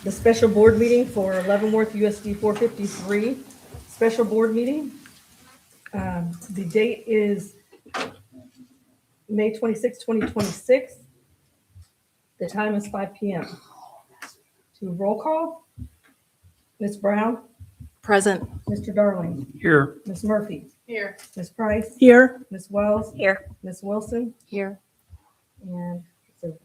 the special board meeting for Leavenworth USD 453 special board meeting. The date is May 26, 2026. The time is 5 p.m. To roll call, Ms. Brown, Present. Mr. Darling, Here. Ms. Murphy, Here. Ms. Price, Here. Ms. Wells, Here. Ms. Wilson, Here. and so.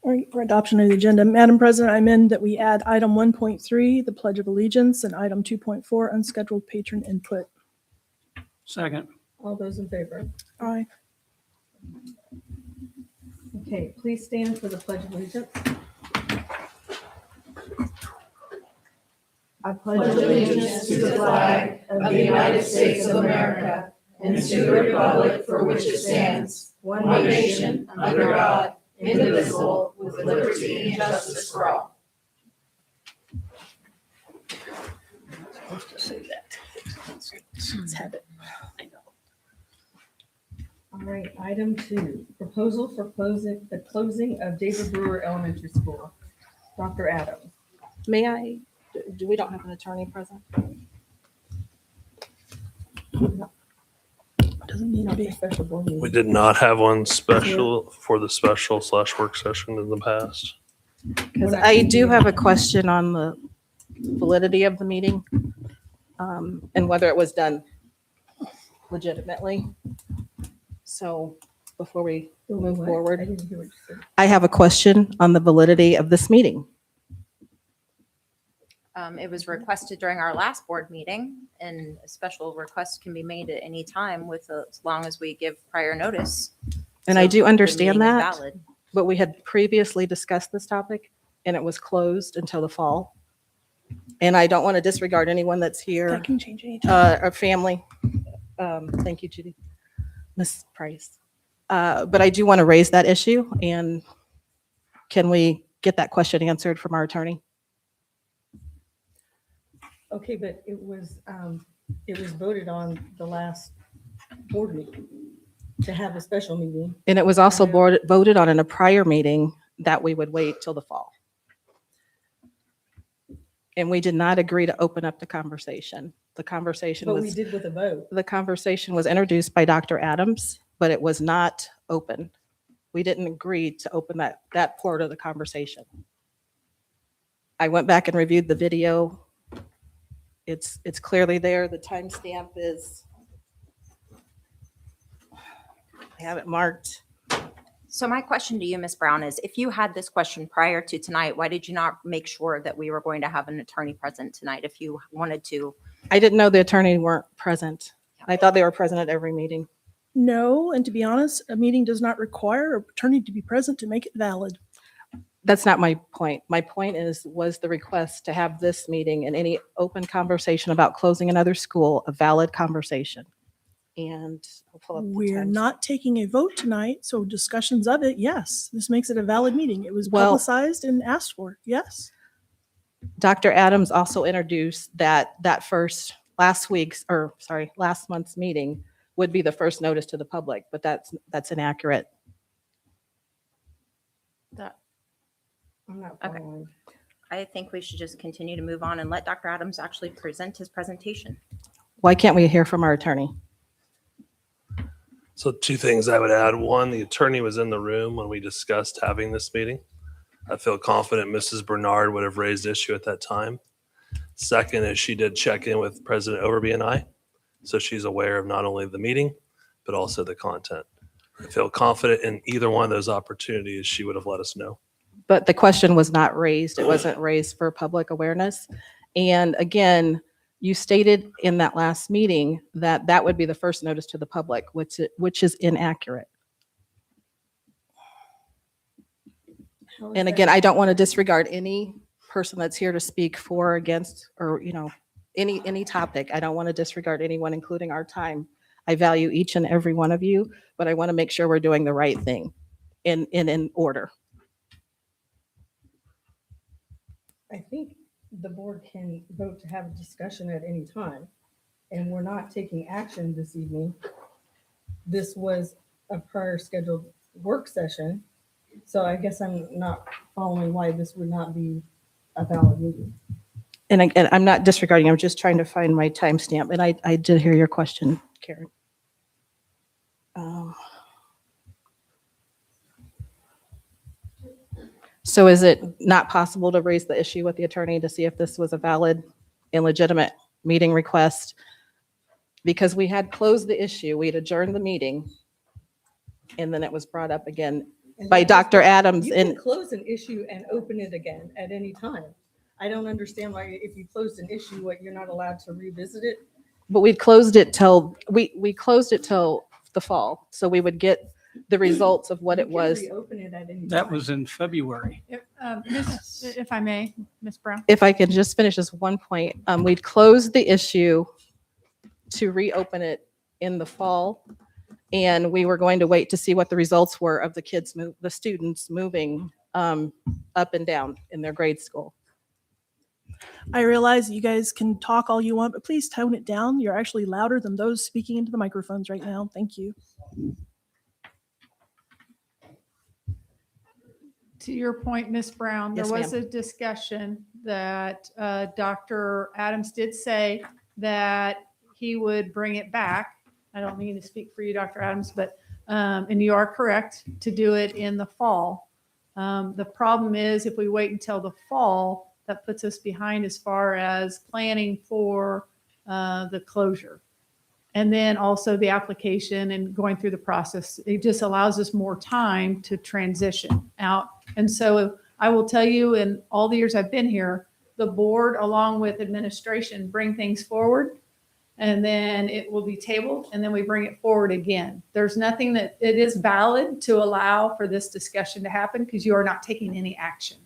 All right, for adoption of the agenda, Madam President, I amend that we add item 1.3, the Pledge of Allegiance, and item 2.4, unscheduled patron input. Second. All those in favor? Aye. Okay, please stand for the Pledge of Allegiance. I pledge Allegiance to the flag of the United States of America and to the republic for which it stands, one nation, under God, indivisible, with liberty and justice for all. Supposed to say that. Let's have it. I know. All right, item 2, proposal for the closing of David Brewer Elementary School. Dr. Adams. May I, we don't have an attorney present? Doesn't need to Not the be. special board We meeting. did not have one special for the special/work session in the past. Because I do have a question on the validity of the meeting, and whether it was done legitimately. So before we move What? forward, I didn't hear what you said. I have a question on the validity of this meeting. It was requested during our last board meeting, and a special request can be made at any time as long as we give prior notice. And So I do the understand meeting is that, valid. but we had previously discussed this topic and it was closed until the fall. And I don't want to disregard anyone that's here. That can change anytime. Our family. Thank you, Judy. Ms. Price. But I do want to raise that issue, and can we get that question answered from our attorney? Okay, but it was voted on the last board meeting to have a special meeting. And it was also voted on in a prior meeting that we would wait till the fall. And we did not agree to open up the conversation. The conversation But we was, did with a vote. the conversation was introduced by Dr. Adams, but it was not open. We didn't agree to open that part of the conversation. I went back and reviewed the video. It's clearly there. The timestamp is, I have it marked. So my question to you, Ms. Brown, is if you had this question prior to tonight, why did you not make sure that we were going to have an attorney present tonight if you wanted to? I didn't know the attorney weren't present. I thought they were present at every meeting. No, and to be honest, a meeting does not require an attorney to be present to make it valid. That's not my point. My point was the request to have this meeting and any open conversation about closing another school, a valid conversation. And I'll pull up the We're times. not taking a vote tonight, so discussions of it, yes, this makes it a valid meeting. It was Well- publicized and asked for, yes. Dr. Adams also introduced that last month's meeting would be the first notice to the public, but that's inaccurate. I'm not Okay. following. I think we should just continue to move on and let Dr. Adams actually present his presentation. Why can't we hear from our attorney? So 2 things I would add. One, the attorney was in the room when we discussed having this meeting. I feel confident Mrs. Bernard would have raised issue at that time. Second is she did check in with President Overby and I, so she's aware of not only the meeting, but also the content. I feel confident in either one of those opportunities, she would have let us know. But the question was not raised. It wasn't raised for public awareness. And again, you stated in that last meeting that that would be the first notice to the public, which is inaccurate. How is And that- again, I don't want to disregard any person that's here to speak for or against, or, any topic. I don't want to disregard anyone, including our time. I value each and every one of you, but I want to make sure we're doing the right thing in order. I think the board can vote to have a discussion at any time, and we're not taking action this evening. This was a prior scheduled work session, So I guess I'm not following why this would not be a valid meeting. And again, I'm not disregarding, I'm just trying to find my timestamp, and I did hear your question, Karen. So is it not possible to raise the issue with the attorney to see if this was a valid and legitimate meeting request? Because we had closed the issue, we had adjourned the meeting, and then it was brought up again And by that was Dr. the- Adams. You can And close an issue and open it again at any time. I don't understand why if you closed an issue, what, you're not allowed to revisit it? but we closed it till, we closed it till the fall, so we would get the results of what You it can was. reopen it at any time. That was in February. If I may, Ms. Brown. If I can just finish this one point, we'd closed the issue to reopen it in the fall. And we were going to wait to see what the results were of the kids, the students moving up and down in their grade school. I realize you guys can talk all you want, but please tone it down. You're actually louder than those speaking into the microphones right now. Thank you. To your point, Ms. Brown, there Yes, was a discussion that Dr. Adams did say that he would bring it back. I don't mean to speak for you, Dr. Adams, but, and you are correct to do it in the fall. The problem is if we wait until the fall, that puts us behind as far as planning for the closure. And then also the application and going through the process. It just allows us more time to transition out. And so I will tell you, in all the years I've been here, the board, along with administration, bring things forward, and then it will be tabled, and then we bring it forward again. There's nothing that, it is valid to allow for this discussion to happen because you are not taking any action.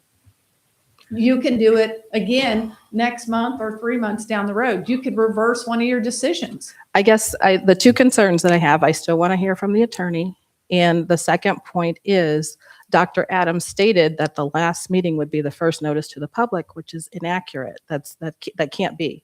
You can do it again next month or 3 months down the road. You could reverse one of your decisions. I guess the two concerns that I have, I still want to hear from the attorney. And the second point is Dr. Adams stated that the last meeting would be the first notice to the public, which is inaccurate. That can't be.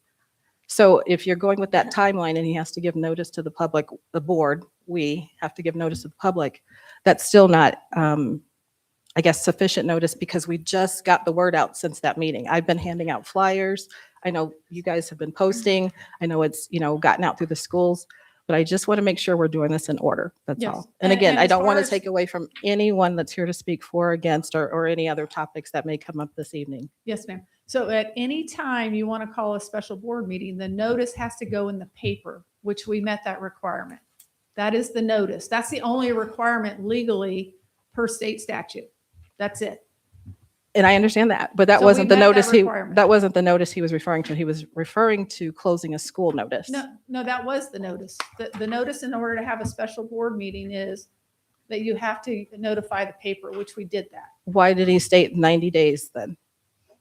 So if you're going with that timeline and he has to give notice to the public, the board, we have to give notice to the public, that's still not, I guess, sufficient notice because we just got the word out since that meeting. I've been handing out flyers. I know you guys have been posting. I know it's, gotten out through the schools, but I just want to make sure we're doing this in order. That's Yes. all. And again, And I as don't want far to as- take away from anyone that's here to speak for or against or any other topics that may come up this evening. Yes, ma'am. So at any time you want to call a special board meeting, the notice has to go in the paper, which we met that requirement. That is the notice. That's the only requirement legally per state statute. That's it. And I understand that, but that So we wasn't the met that notice requirement. that wasn't the notice he was referring to. He was referring to closing a school notice. No, that was the notice. The notice in order to have a special board meeting is that you have to notify the paper, which we did that. Why did he state 90 days then?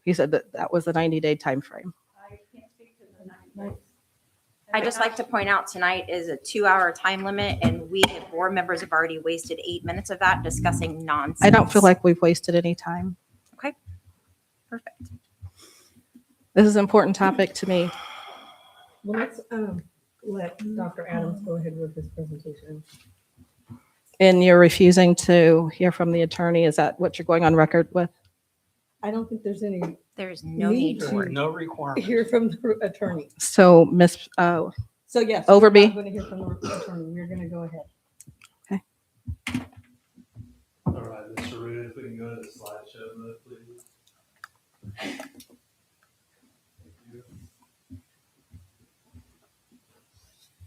He said that was a 90-day time frame. I can't speak to the 90 days. I just like to point out tonight is a 2-hour time limit and we, as board members, have already wasted 8 minutes of that discussing nonsense. I don't feel like we've wasted any time. Okay, perfect. This is an important topic to me. Well, let's let Dr. Adams go ahead with his presentation. And you're refusing to hear from the attorney. Is that what you're going on record with? I don't think there's any There's no need Need for to. it. No requirement. hear from the attorney. So, Ms. So yes. Overby? I'm going to hear from the attorney. We're going to go ahead. All right, Mr. Root, if we can go to the slideshow mode, please. Thank you.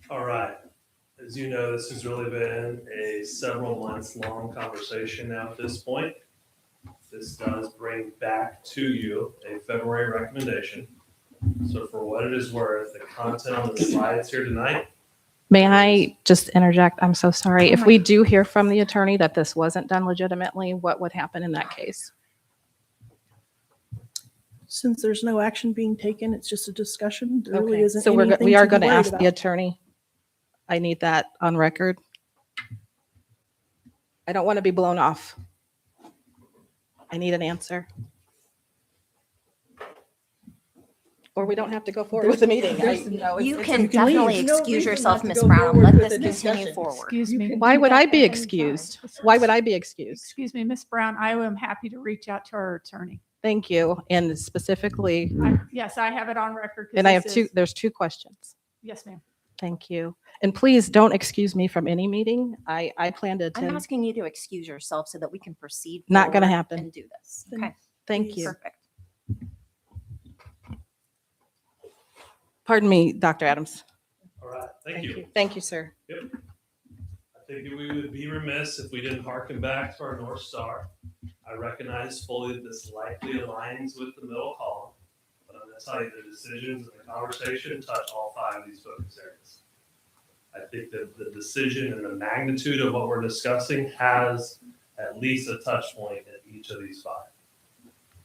All right. As you know, this has really been a several months long conversation now at this point. This does bring back to you a February recommendation. So for what it is worth, the content on the slides here tonight. May I just interject? I'm so sorry. If we do hear from the attorney that this wasn't done legitimately, what would happen in that case? Since there's no action being taken, it's just a discussion. There really Okay, isn't so anything we are to be going to worried ask the about. attorney. I need that on record. I don't want to be blown off. I need an answer. Or we don't have to go forward with the meeting. There's- You it's- can you can leave. definitely There's no excuse reason yourself, not to Ms. go Brown. forward Let with this the continue discussion. forward. Excuse You me. can Why do would that I at be any excused? time. Why would I be excused? Excuse me, Miss Brown, I am happy to reach out to our attorney. Thank you. And specifically, Yes, I have it on record. 'cause and I have this two, is- there's two questions. Yes, ma'am. Thank you. And please don't excuse me from any meeting. I plan to I'm attend. asking you to excuse yourself so that we can proceed. Not gonna forward happen. And do this. Then Okay, Thank you. perfect. Pardon me, Dr. Adams. All right, thank you. Thank you, sir. I think we would be remiss if we didn't harken back to our North Star. I recognize fully that this likely aligns with the middle column, but I'm going to tell you the decisions and the conversation touch all 5 of these focus areas. I think that the decision and the magnitude of what we're discussing has at least a touch point at each of these 5.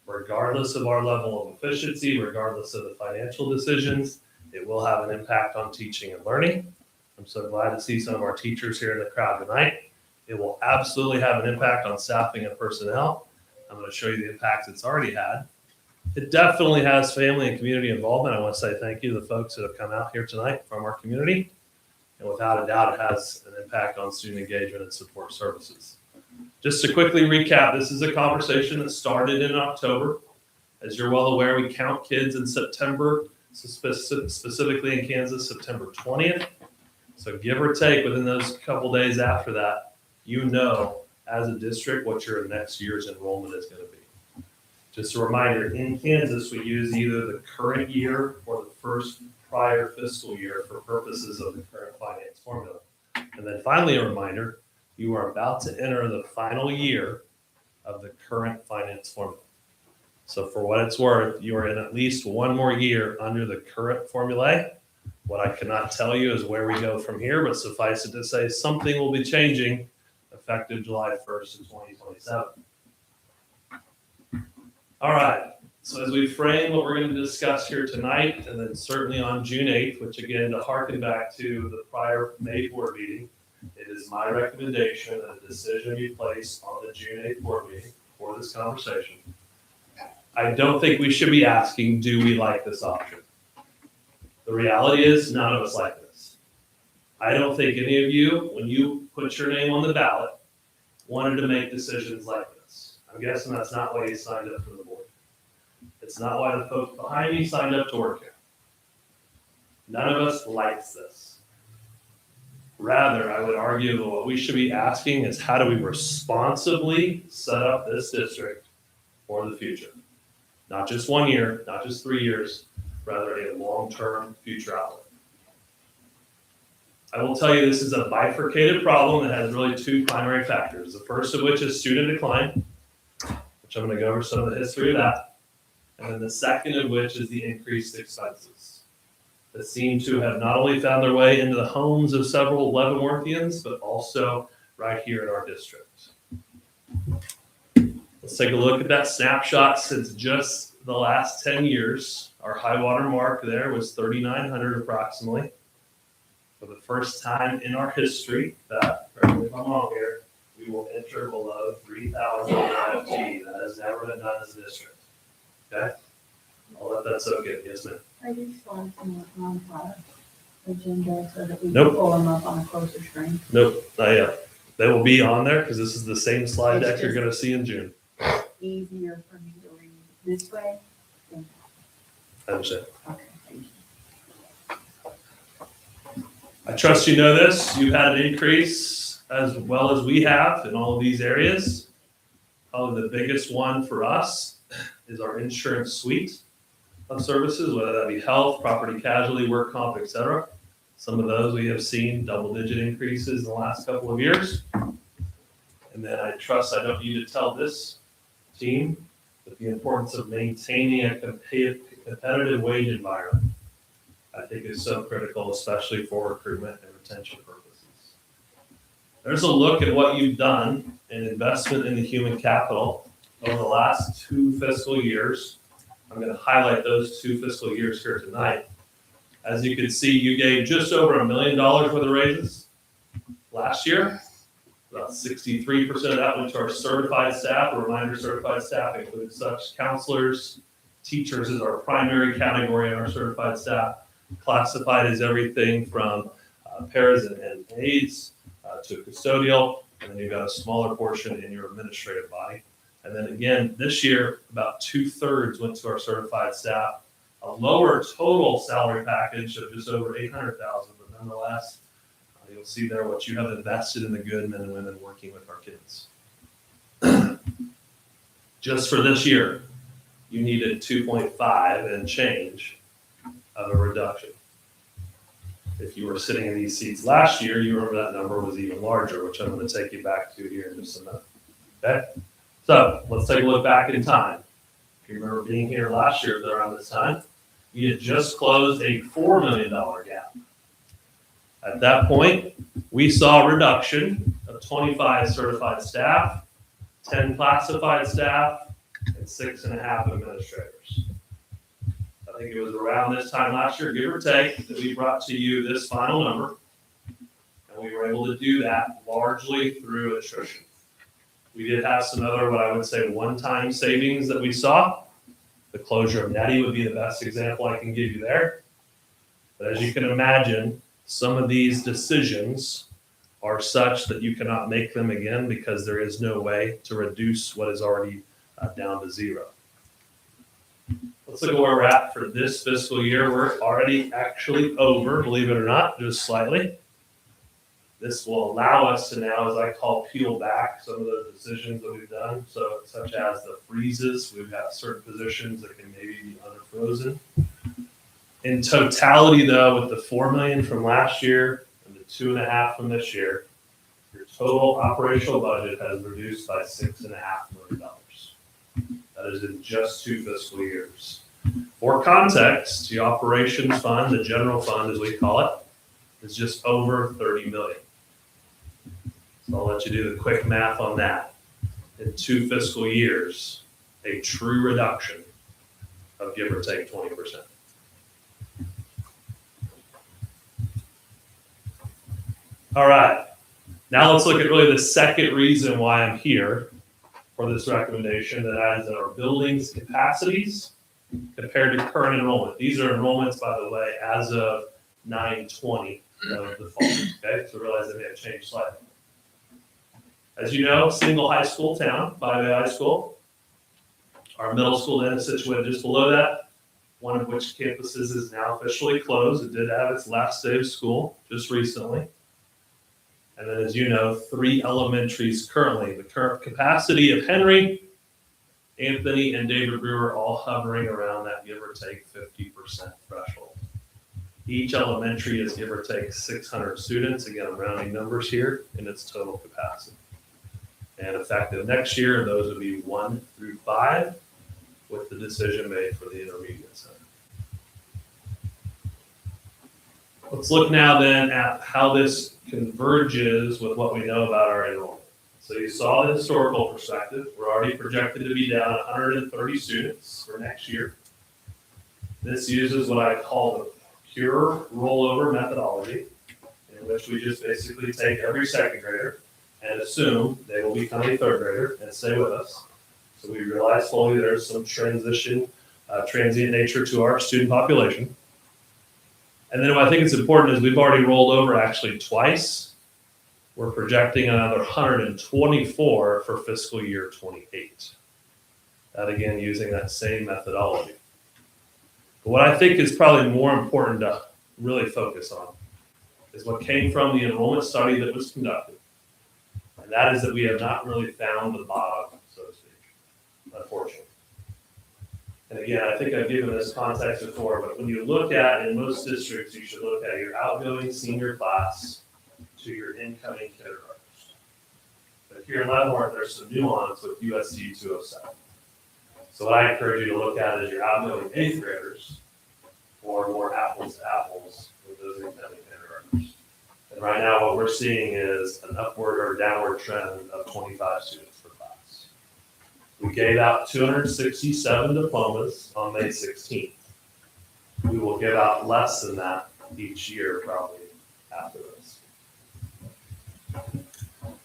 Regardless of our level of efficiency, regardless of the financial decisions, it will have an impact on teaching and learning. I'm so glad to see some of our teachers here in the crowd tonight. It will absolutely have an impact on staffing and personnel. I'm going to show you the impacts it's already had. It definitely has family and community involvement. I want to say thank you to the folks that have come out here tonight from our community. And without a doubt, it has an impact on student engagement and support services. Just to quickly recap, this is a conversation that started in October. As you're well aware, we count kids in September, specifically in Kansas, September 20th. So give or take within those couple days after that, you know, as a district, what your next year's enrollment is going to be. Just a reminder, in Kansas, we use either the current year or the first prior fiscal year for purposes of the current finance formula. And then finally, a reminder, you are about to enter the final year of the current finance formula. So for what it's worth, you are in at least one more year under the current formulae. What I cannot tell you is where we go from here, but suffice it to say, something will be changing effective July 1st of 2027. All right, so as we frame what we're going to discuss here tonight, and then certainly on June 8th, which again, to harken back to the prior May board meeting, it is my recommendation that a decision be placed on the June 8th board meeting for this conversation. I don't think we should be asking, do we like this option? The reality is none of us like this. I don't think any of you, when you put your name on the ballot, wanted to make decisions like this. I'm guessing that's not why you signed up for the board. It's not why the folks behind me signed up to work here. None of us likes this. Rather, I would argue that what we should be asking is how do we responsibly set up this district for the future? Not just 1 year, not just 3 years, rather a long-term future outlook. I will tell you this is a bifurcated problem that has really 2 primary factors. The first of which is student decline, which I'm going to go over some of the history of that. And then the second of which is the increased expenses that seem to have not only found their way into the homes of several Leavenworthians, but also right here in our district. Let's take a look at that snapshot since just the last 10 years. Our high water mark there was 3,900 approximately. For the first time in our history, that, correct me if I'm wrong here, we will enter below 3,000 FT. That has never been done as a district. Okay? I'll let that soak in. Yes, ma'am. Are these slides in the non-product agenda so that we Nope. can pull them up on a closer screen? Nope, not yet. They will be on there because this is the same slide It's deck you're just- going to see in June. Easier for me to read this way? I understand. Okay, thank you. I trust you know this. You've had an increase as well as we have in all of these areas. Probably the biggest one for us is our insurance suite of services, whether that be health, property casualty, work comp, et cetera. Some of those we have seen double-digit increases in the last couple of years. And then I trust I don't need to tell this team that the importance of maintaining a competitive wage environment, I think is so critical, especially for recruitment and retention purposes. There's a look at what you've done in investment in the human capital over the last 2 fiscal years. I'm going to highlight those 2 fiscal years here tonight. As you can see, you gave just over $1 million worth of raises last year. About 63% of that went to our certified staff. A reminder, certified staff includes such counselors, Teachers is our primary category in our certified staff. Classified as everything from paras and aides to custodial, and then you've got a smaller portion in your administrative body. And then again, this year, about 2/3 went to our certified staff. A lower total salary package of just over $800,000, but nonetheless, you'll see there what you have invested in the good men and women working with our kids. Just for this year, you needed 2.5 and change of a reduction. If you were sitting in these seats last year, you remember that number was even larger, which I'm going to take you back to here in just a minute. Okay? So let's take a look back in time. If you remember being here last year around this time, we had just closed a $4 million gap. At that point, we saw a reduction of 25 certified staff, 10 classified staff, and 6.5 administrators. I think it was around this time last year, give or take, that we brought to you this final number. And we were able to do that largely through attrition. We did have some other, what I would say, one-time savings that we saw. The closure of Nettie would be the best example I can give you there. But as you can imagine, some of these decisions are such that you cannot make them again because there is no way to reduce what is already down to zero. Let's look at where we're at for this fiscal year. We're already actually over, believe it or not, just slightly. This will allow us to now, as I call, peel back some of the decisions that we've done. So such as the freezes, we've got certain positions that can maybe be unfrozen. In totality, though, with the $4 million from last year and the 2.5 from this year, your total operational budget has reduced by $6.5 million. That is in just 2 fiscal years. For context, the operations fund, the general fund as we call it, is just over $30 million. So I'll let you do the quick math on that. In 2 fiscal years, a true reduction of give or take 20%. All right, now let's look at really the second reason why I'm here for this recommendation, that is our buildings capacities compared to current enrollment. These are enrollments, by the way, as of 9/20 of the fall. Okay, so realize they may have changed slightly. As you know, single high school town, 5A high school. Our middle school then is situated just below that, one of which campuses is now officially closed. It did have its last day of school just recently. And then, as you know, 3 elementaries currently. The current capacity of Henry, Anthony, and David Brewer all hovering around that give or take 50% threshold. Each elementary is give or take 600 students. Again, I'm rounding numbers here in its total capacity. And effective next year, those would be 1 through 5, with the decision made for the intermediate center. Let's look now then at how this converges with what we know about our enrollment. So you saw the historical perspective. We're already projected to be down 130 students for next year. This uses what I call the pure rollover methodology, in which we just basically take every second grader and assume they will become a third grader and stay with us. So we realize fully there's some transient nature to our student population. And then what I think is important is we've already rolled over actually twice. We're projecting another 124 for fiscal year 28. That again, using that same methodology. But what I think is probably more important to really focus on is what came from the enrollment study that was conducted. And that is that we have not really found the bottom, so to speak, unfortunately. And again, I think I've given this context before, but when you look at, in most districts, you should look at your outgoing senior class to your incoming kindergartners. But here in Leavenworth, there's some nuance with USD 207. So what I encourage you to look at is your outgoing 8th graders, or more apples to apples with those incoming kindergartners. And right now, what we're seeing is an upward or downward trend of 25 students per class. We gave out 267 diplomas on May 16th. We will give out less than that each year, probably after this.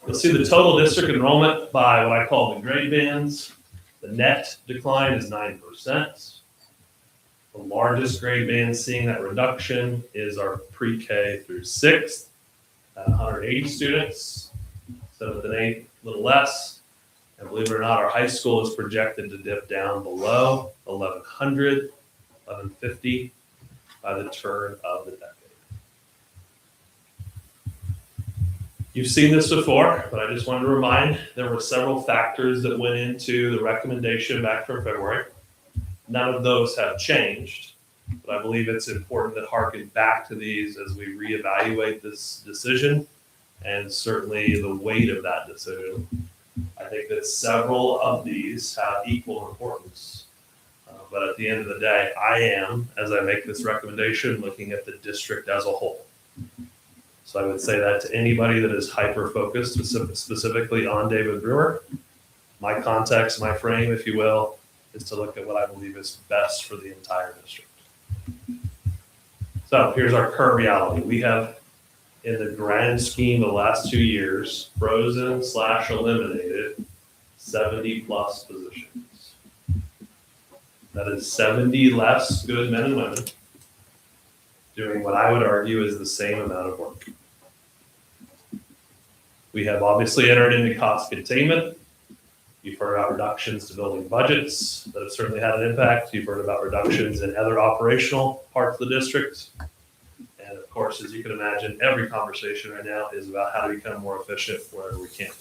You'll see the total district enrollment by what I call the grade bands. The net decline is 9%. The largest grade band seeing that reduction is our pre-K through 6th at 180 students. 7th and 8th, a little less. And believe it or not, our high school is projected to dip down below 1,100, 1,150 by the turn of the decade. You've seen this before, but I just wanted to remind there were several factors that went into the recommendation back from February. None of those have changed, but I believe it's important to harken back to these as we reevaluate this decision and certainly the weight of that decision. I think that several of these have equal importance. But at the end of the day, I am, as I make this recommendation, looking at the district as a whole. So I would say that to anybody that is hyper-focused specifically on David Brewer, my context, my frame, if you will, is to look at what I believe is best for the entire district. So here's our current reality. We have, in the grand scheme of the last 2 years, frozen/eliminated 70 plus positions. That is 70 less good men and women doing what I would argue is the same amount of work. We have obviously entered into cost containment. You've heard about reductions to building budgets that have certainly had an impact. You've heard about reductions in other operational parts of the district. And of course, as you can imagine, every conversation right now is about how to become more efficient wherever we can.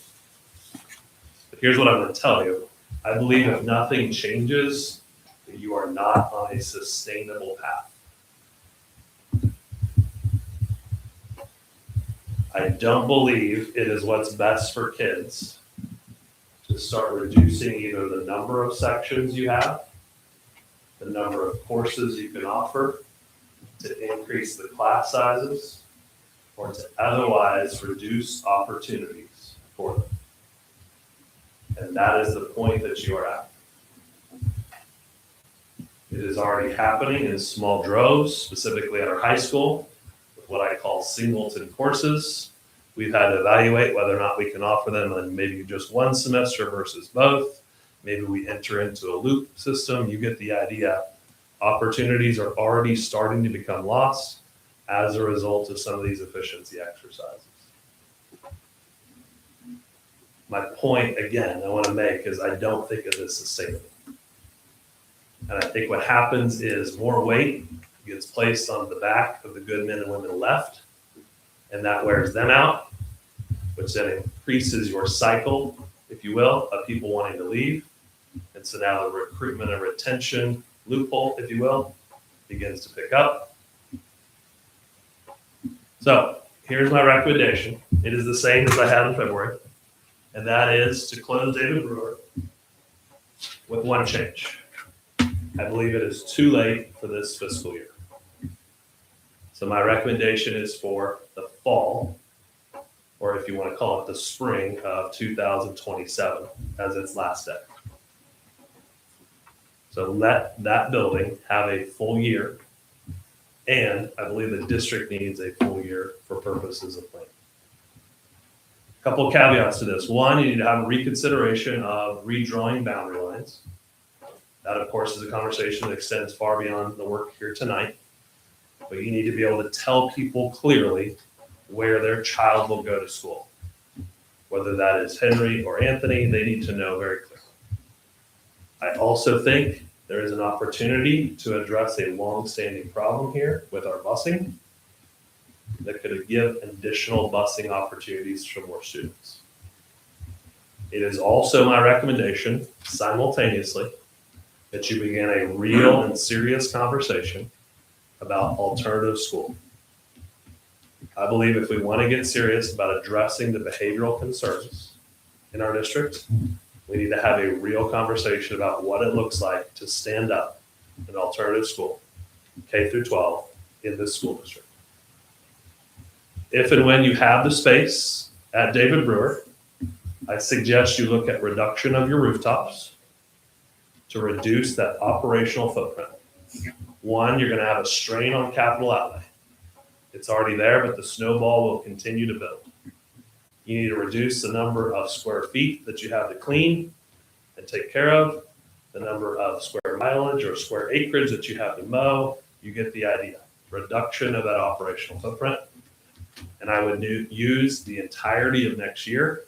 But here's what I'm going to tell you. I believe if nothing changes, that you are not on a sustainable path. I don't believe it is what's best for kids to start reducing either the number of sections you have, the number of courses you can offer, to increase the class sizes, or to otherwise reduce opportunities for them. And that is the point that you are at. It is already happening in small droves, specifically at our high school, with what I call singleton courses. We've had to evaluate whether or not we can offer them in maybe just one semester versus both. Maybe we enter into a loop system. You get the idea. Opportunities are already starting to become lost as a result of some of these efficiency exercises. My point, again, I want to make is I don't think it is sustainable. And I think what happens is more weight gets placed on the back of the good men and women left, and that wears them out, which then increases your cycle, if you will, of people wanting to leave. And so now the recruitment and retention loophole, if you will, begins to pick up. So here's my recommendation. It is the same as I had in February, and that is to close David Brewer with one change. I believe it is too late for this fiscal year. So my recommendation is for the fall, or if you want to call it the spring of 2027 as its last day. So let that building have a full year, and I believe the district needs a full year for purposes of planning. A couple of caveats to this. One, you need to have a reconsideration of redrawing boundary lines. That, of course, is a conversation that extends far beyond the work here tonight. But you need to be able to tell people clearly where their child will go to school. Whether that is Henry or Anthony, they need to know very clearly. I also think there is an opportunity to address a long-standing problem here with our busing that could give additional busing opportunities for more students. It is also my recommendation, simultaneously, that you begin a real and serious conversation about alternative school. I believe if we want to get serious about addressing the behavioral concerns in our district, we need to have a real conversation about what it looks like to stand up an alternative school, K through 12, in this school district. If and when you have the space at David Brewer, I suggest you look at reduction of your rooftops to reduce that operational footprint. One, you're going to have a strain on capital outlay. It's already there, but the snowball will continue to build. You need to reduce the number of square feet that you have to clean and take care of, the number of square square mileage or square acreage that you have to mow. You get the idea. Reduction of that operational footprint. And I would use the entirety of next year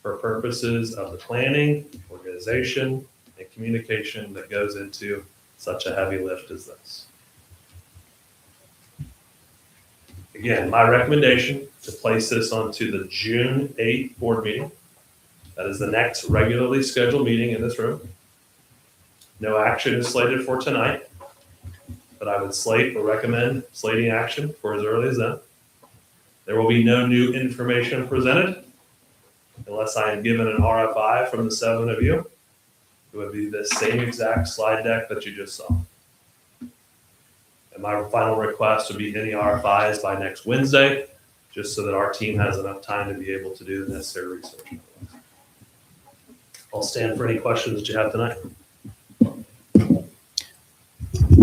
for purposes of the planning, organization, and communication that goes into such a heavy lift as this. Again, my recommendation to place this onto the June 8th board meeting. That is the next regularly scheduled meeting in this room. No action is slated for tonight, but I would slate or recommend slating action for as early as then. There will be no new information presented unless I am given an RFI from the 7 of you. It would be the same exact slide deck that you just saw. And my final request would be any RFIs by next Wednesday, just so that our team has enough time to be able to do the necessary research. I'll stand for any questions that you have tonight.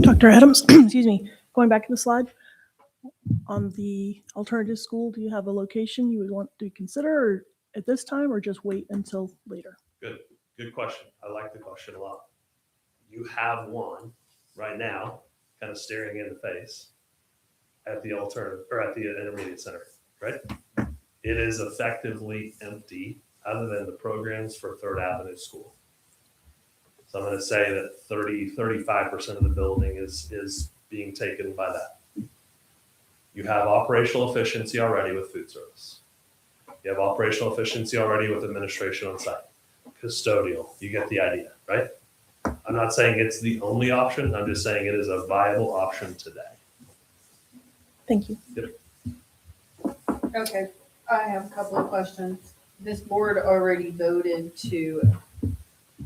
Dr. Adams, excuse me, going back to the slide, on the alternative school, do you have a location you would want to consider at this time or just wait until later? Good question. I like the question a lot. You have one right now, kind of staring in the face at the alternative or at the intermediate center, right? It is effectively empty other than the programs for Third Avenue School. So I'm going to say that 35% of the building is being taken by that. You have operational efficiency already with food service. You have operational efficiency already with administration on site. Custodial, you get the idea, right? I'm not saying it's the only option. I'm just saying it is a viable option today. Thank you. Okay, I have a couple of questions. This board already voted to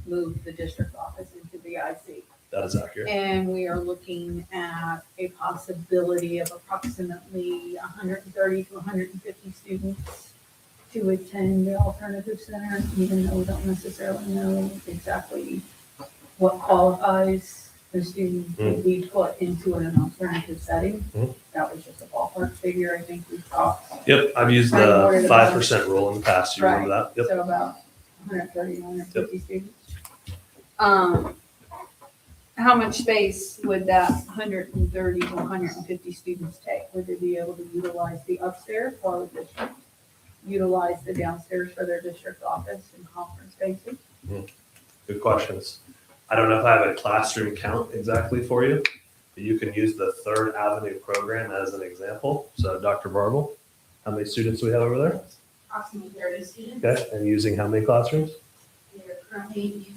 move the district office into the IC. That is accurate. And we are looking at a possibility of approximately 130 to 150 students to attend the alternative center, even though we don't necessarily know exactly what qualifies the student to be put into an alternative setting. That was just a ballpark figure. I think we talked. Yep, I've used the 5% rule in the past. You remember that? Yep. So about 130, 150 students. How much space would that 130 to 150 students take? Would they be able to utilize the upstairs for the district? Utilize the downstairs for their district office and conference spaces? Good questions. I don't know if I have a classroom count exactly for you, but you can use the Third Avenue program as an example. So Dr. Barble, how many students do we have over there? Approximately 30 students. Okay, and using how many classrooms? They're currently using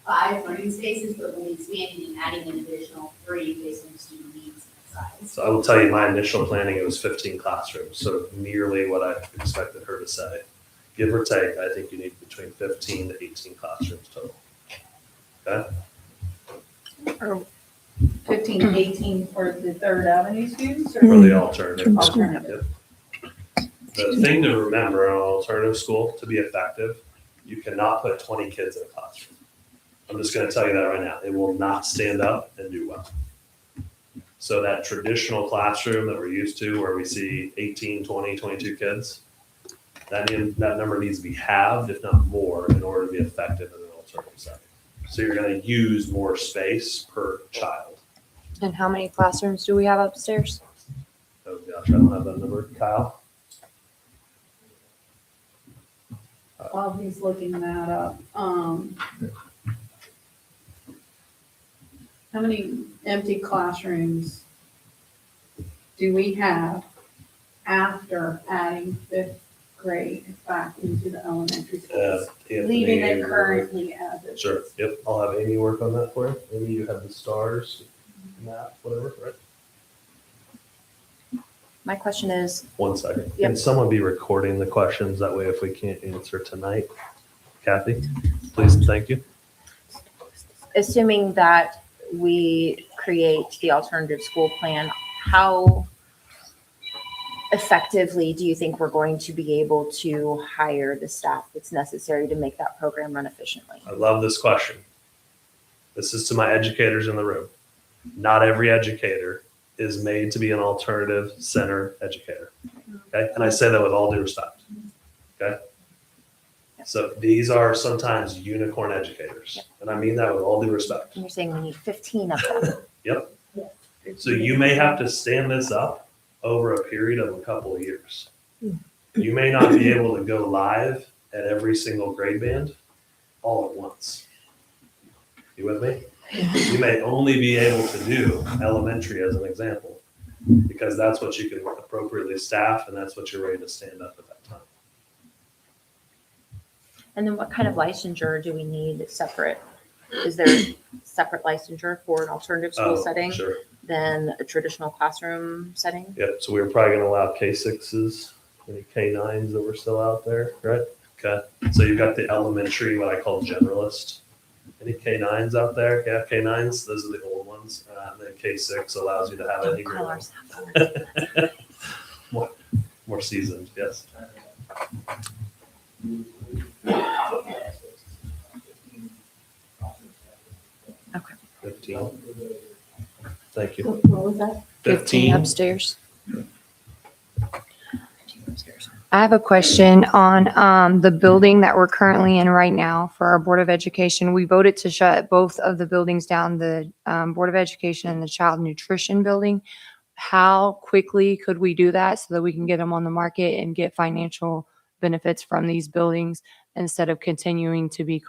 5 learning spaces, but we'll be expanding and adding an additional 3 based on student needs and size. So I will tell you my initial planning, it was 15 classrooms, so nearly what I expected her to say. Give or take, I think you need between 15 to 18 classrooms total. Okay? Or 15, 18 for the Third Avenue students? Or For the alternative. alternative? The thing to remember in an alternative school, to be effective, you cannot put 20 kids in a classroom. I'm just going to tell you that right now. It will not stand up and do well. So that traditional classroom that we're used to where we see 18, 20, 22 kids, that number needs to be halved, if not more, in order to be effective in an alternative setting. So you're going to use more space per child. And how many classrooms do we have upstairs? Oh gosh, I don't have that number. Kyle? While he's looking that up, how many empty classrooms do we have after adding 5th grade back into the elementary schools? Leaving it currently as it is. Sure, yep, I'll have Amy work on that for you. Maybe you have the stars, map, whatever, right? My question is, 1 second. Yep. Can someone be recording the questions? That way if we can't answer tonight, Kathy, please, thank you. assuming that we create the alternative school plan, how effectively do you think we're going to be able to hire the staff that's necessary to make that program run efficiently? I love this question. This is to my educators in the room. Not every educator is made to be an alternative center educator. Okay, and I say that with all due respect. Okay. So these are sometimes unicorn educators, and I mean that with all due respect. And you're saying we need 15 of them. Yep. So you may have to stand this up over a period of a couple of years. You may not be able to go live at every single grade band all at once. You with me? You may only be able to do elementary as an example, because that's what you can appropriately staff and that's what you're ready to stand up at that time. And then what kind of licensure do we need separate? Is there separate licensure for an alternative school setting Sure. than a traditional classroom setting? Yep, so we were probably gonna allow K6s, any K9s that were still out there, right? Okay, so you've got the elementary, what I call generalist. Any K9s out there? Yeah, K9s, those are the old ones. And then K6 allows you to have any Call ourselves. more seasoned, yes. Okay. 15. Thank you. What was that? 15. Upstairs. I have a question on the building that we're currently in right now for our Board of Education. We voted to shut both of the buildings down, the Board of Education and the Child Nutrition Building. How quickly could we do that so that we can get them on the market and get financial benefits from these buildings instead of continuing to be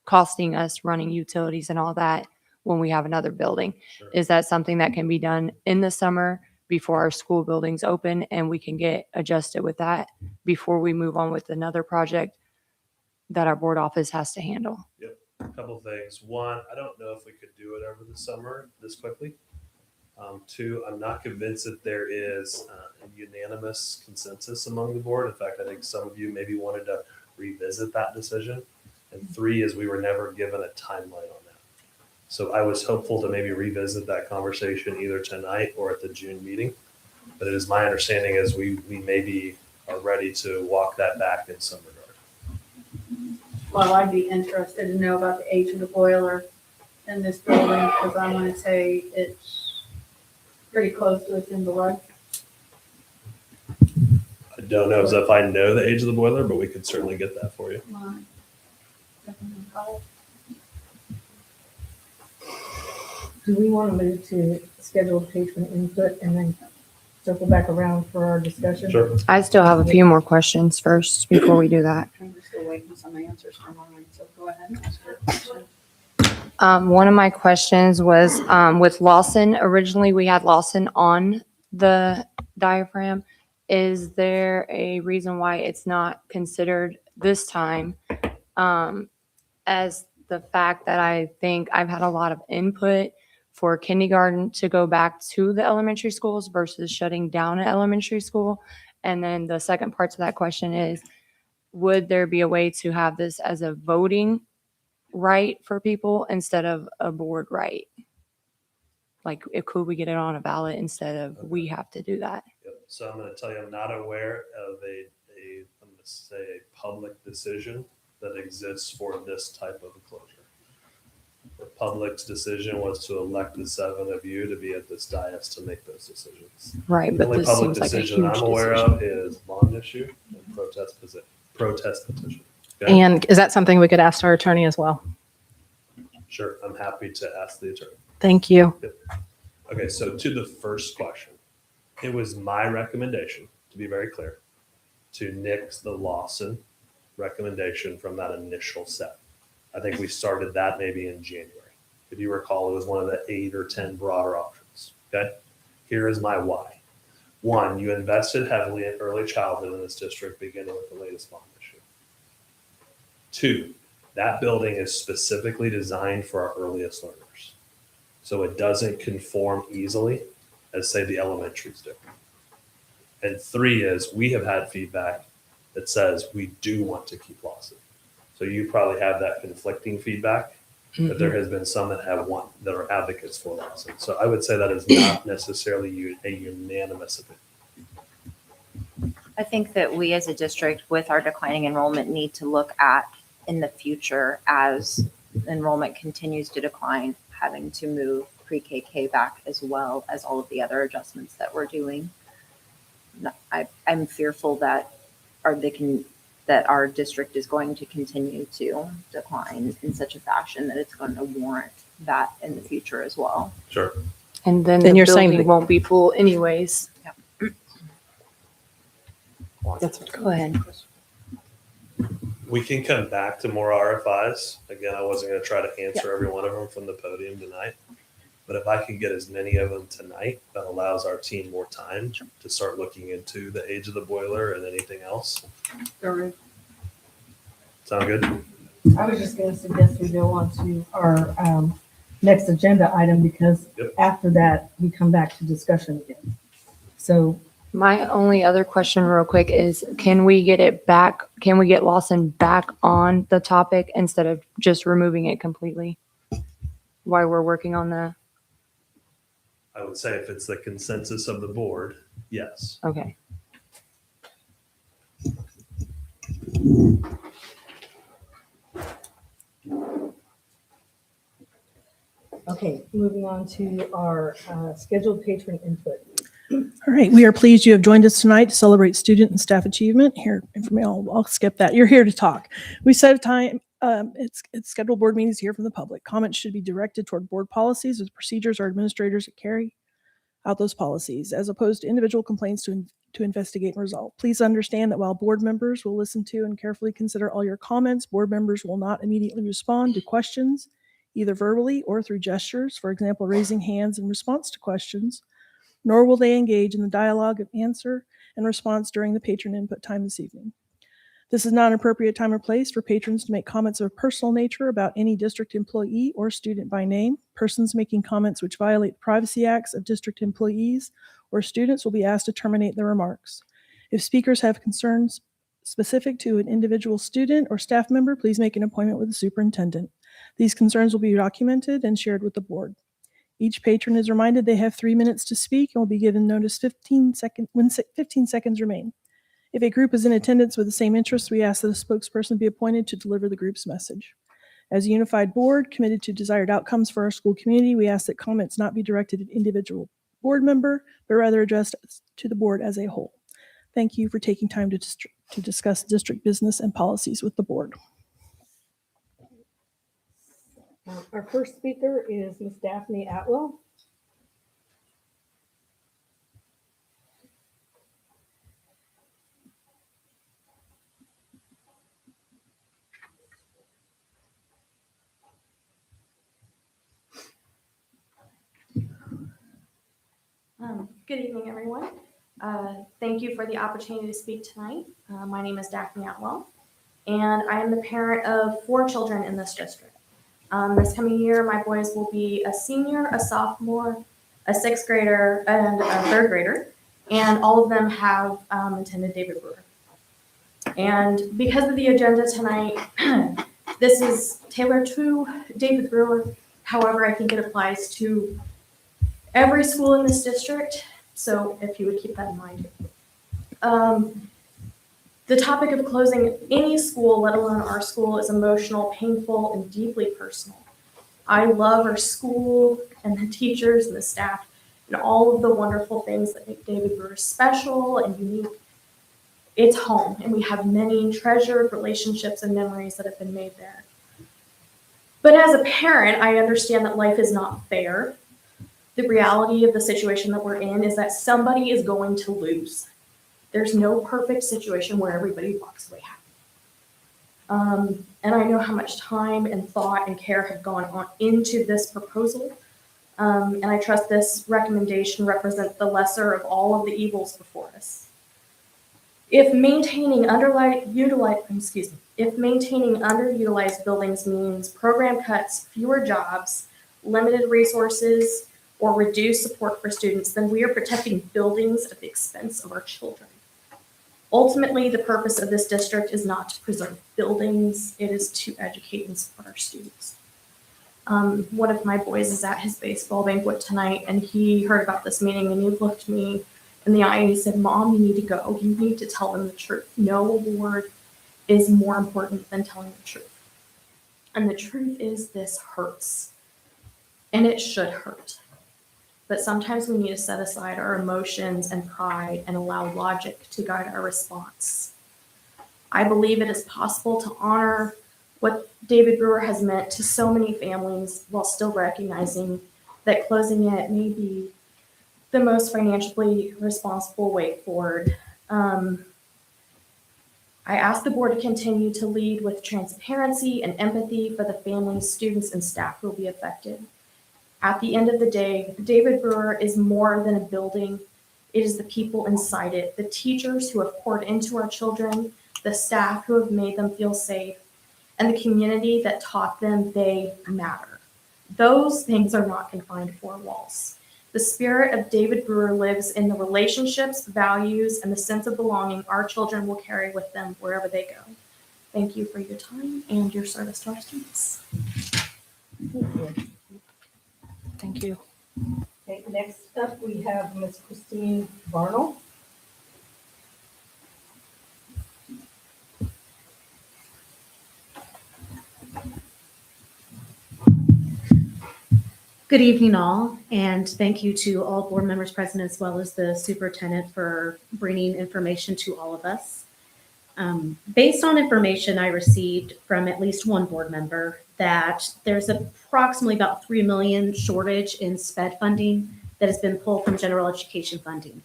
costing us running utilities and all that when we have another building? Sure. Is that something that can be done in the summer before our school buildings open and we can get adjusted with that before we move on with another project that our board office has to handle? Yep, a couple things. One, I don't know if we could do it over the summer this quickly. Two, I'm not convinced that there is a unanimous consensus among the board. In fact, I think some of you maybe wanted to revisit that decision. And three is we were never given a timeline on that. So I was hopeful to maybe revisit that conversation either tonight or at the June meeting. But it is my understanding is we maybe are ready to walk that back in some regard. Well, I'd be interested to know about the age of the boiler in this building, because I want to say it's pretty close to its end of life. I don't know if I know the age of the boiler, but we could certainly get that for you. Do we want to move to schedule patron input and then circle back around for our discussion? Sure. I still have a few more questions first before we do that. I'm still waiting for some answers from mine, so go ahead and ask your question. One of my questions was with Lawson. Originally, we had Lawson on the diaphragm. Is there a reason why it's not considered this time? As the fact that I think I've had a lot of input for kindergarten to go back to the elementary schools versus shutting down an elementary school. And then the second part to that question is, would there be a way to have this as a voting right for people instead of a board right? Like, could we get it on a ballot instead of we have to do that? Yep. So I'm going to tell you, I'm not aware of I'm going to say a public decision that exists for this type of a closure. The public's decision was to elect the 7 of you to be at this dais to make those decisions. Right, The but only this public seems like a decision huge I'm aware decision. of is bond issue and protest petition. Okay? And is that something we could ask our attorney as well? Sure, I'm happy to ask the attorney. Thank you. Okay, so to the first question, it was my recommendation, to be very clear, to nix the Lawson recommendation from that initial set. I think we started that maybe in January. If you recall, it was one of the 8 or 10 broader options. Okay, here is my why. One, you invested heavily in early childhood in this district, beginning with the latest bond issue. 2, that building is specifically designed for our earliest learners. So it doesn't conform easily as, say, the elementaries do. And 3 is we have had feedback that says we do want to keep Lawson. So you probably have that conflicting feedback, but there has been some that are advocates for Lawson. So I would say that is not necessarily a unanimous opinion. I think that we as a district with our declining enrollment need to look at in the future as enrollment continues to decline, having to move pre-KK back as well as all of the other adjustments that we're doing. I'm fearful that they can that our district is going to continue to decline in such a fashion that it's going to warrant that in the future as well. Sure. And then Then the you're saying building that- won't be full anyways. That's go ahead. We can come back to more RFIs. Again, I wasn't going to try to answer every one of them from the podium tonight. But if I can get as many of them tonight, that allows our team more time to start looking into the age of the boiler and anything else. Sound good? I was just gonna suggest we go on to our next agenda item, because Yep. after that, we come back to discussion again. So My only other question real quick is, can we get it back? Can we get Lawson back on the topic instead of just removing it completely? While we're working on that? I would say if it's the consensus of the board, yes. Okay. okay, moving on to our scheduled patron input. All right, we are pleased you have joined us tonight to celebrate student and staff achievement. Here, I'll skip that. You're here to talk. We set a time, it's scheduled board meetings to hear from the public. Comments should be directed toward board policies with procedures or administrators that carry out those policies, as opposed to individual complaints to investigate and resolve. Please understand that while board members will listen to and carefully consider all your comments, board members will not immediately respond to questions, either verbally or through gestures, for example, raising hands in response to questions, nor will they engage in the dialogue of answer and response during the patron input time this evening. This is not an appropriate time or place for patrons to make comments of a personal nature about any district employee or student by name. Persons making comments which violate the privacy acts of district employees or students will be asked to terminate their remarks. If speakers have concerns specific to an individual student or staff member, please make an appointment with the superintendent. These concerns will be documented and shared with the board. Each patron is reminded they have 3 minutes to speak and will be given notice 15 seconds remain. If a group is in attendance with the same interests, we ask that a spokesperson be appointed to deliver the group's message. As a unified board committed to desired outcomes for our school community, we ask that comments not be directed at individual board member, but rather addressed to the board as a whole. Thank you for taking time to discuss district business and policies with the board. Our first speaker is Ms. Daphne Atwell. Good evening, everyone. Thank you for the opportunity to speak tonight. My name is Daphne Atwell, and I am the parent of 4 children in this district. This coming year, my boys will be a senior, a sophomore, a 6th grader, and a 3rd grader, and all of them have attended David Brewer. And because of the agenda tonight, this is tailored to David Brewer. However, I think it applies to every school in this district, so if you would keep that in mind. The topic of closing any school, let alone our school, is emotional, painful, and deeply personal. I love our school and the teachers and the staff and all of the wonderful things that make David Brewer special and unique. It's home, and we have many treasured relationships and memories that have been made there. But as a parent, I understand that life is not fair. The reality of the situation that we're in is that somebody is going to lose. There's no perfect situation where everybody walks away happy. And I know how much time and thought and care have gone on into this proposal. And I trust this recommendation represents the lesser of all of the evils before us. If maintaining underutilized buildings means program cuts, fewer jobs, limited resources, or reduced support for students, then we are protecting buildings at the expense of our children. Ultimately, the purpose of this district is not to preserve buildings, it is to educate and support our students. One of my boys is at his baseball banquet tonight, and he heard about this meeting, and he looked me in the eye and he said, "Mom, you need to go. You need to tell them the truth. No award is more important than telling the truth." And the truth is, this hurts, and it should hurt. But sometimes we need to set aside our emotions and pride and allow logic to guide our response. I believe it is possible to honor what David Brewer has meant to so many families while still recognizing that closing it may be the most financially responsible way forward. I ask the board to continue to lead with transparency and empathy for the families, students, and staff who will be affected. At the end of the day, David Brewer is more than a building. It is the people inside it, the teachers who have poured into our children, the staff who have made them feel safe, and the community that taught them they matter. Those things are not confined to four walls. The spirit of David Brewer lives in the relationships, values, and the sense of belonging our children will carry with them wherever they go. Thank you for your time and your service to our students. Thank you. Okay, next up, we have Ms. Christine Barnell. Good evening, all, and thank you to all board members present as well as the superintendent for bringing information to all of us. Based on information I received from at least one board member, that there's approximately about 3 million shortage in SPED funding that has been pulled from general education funding.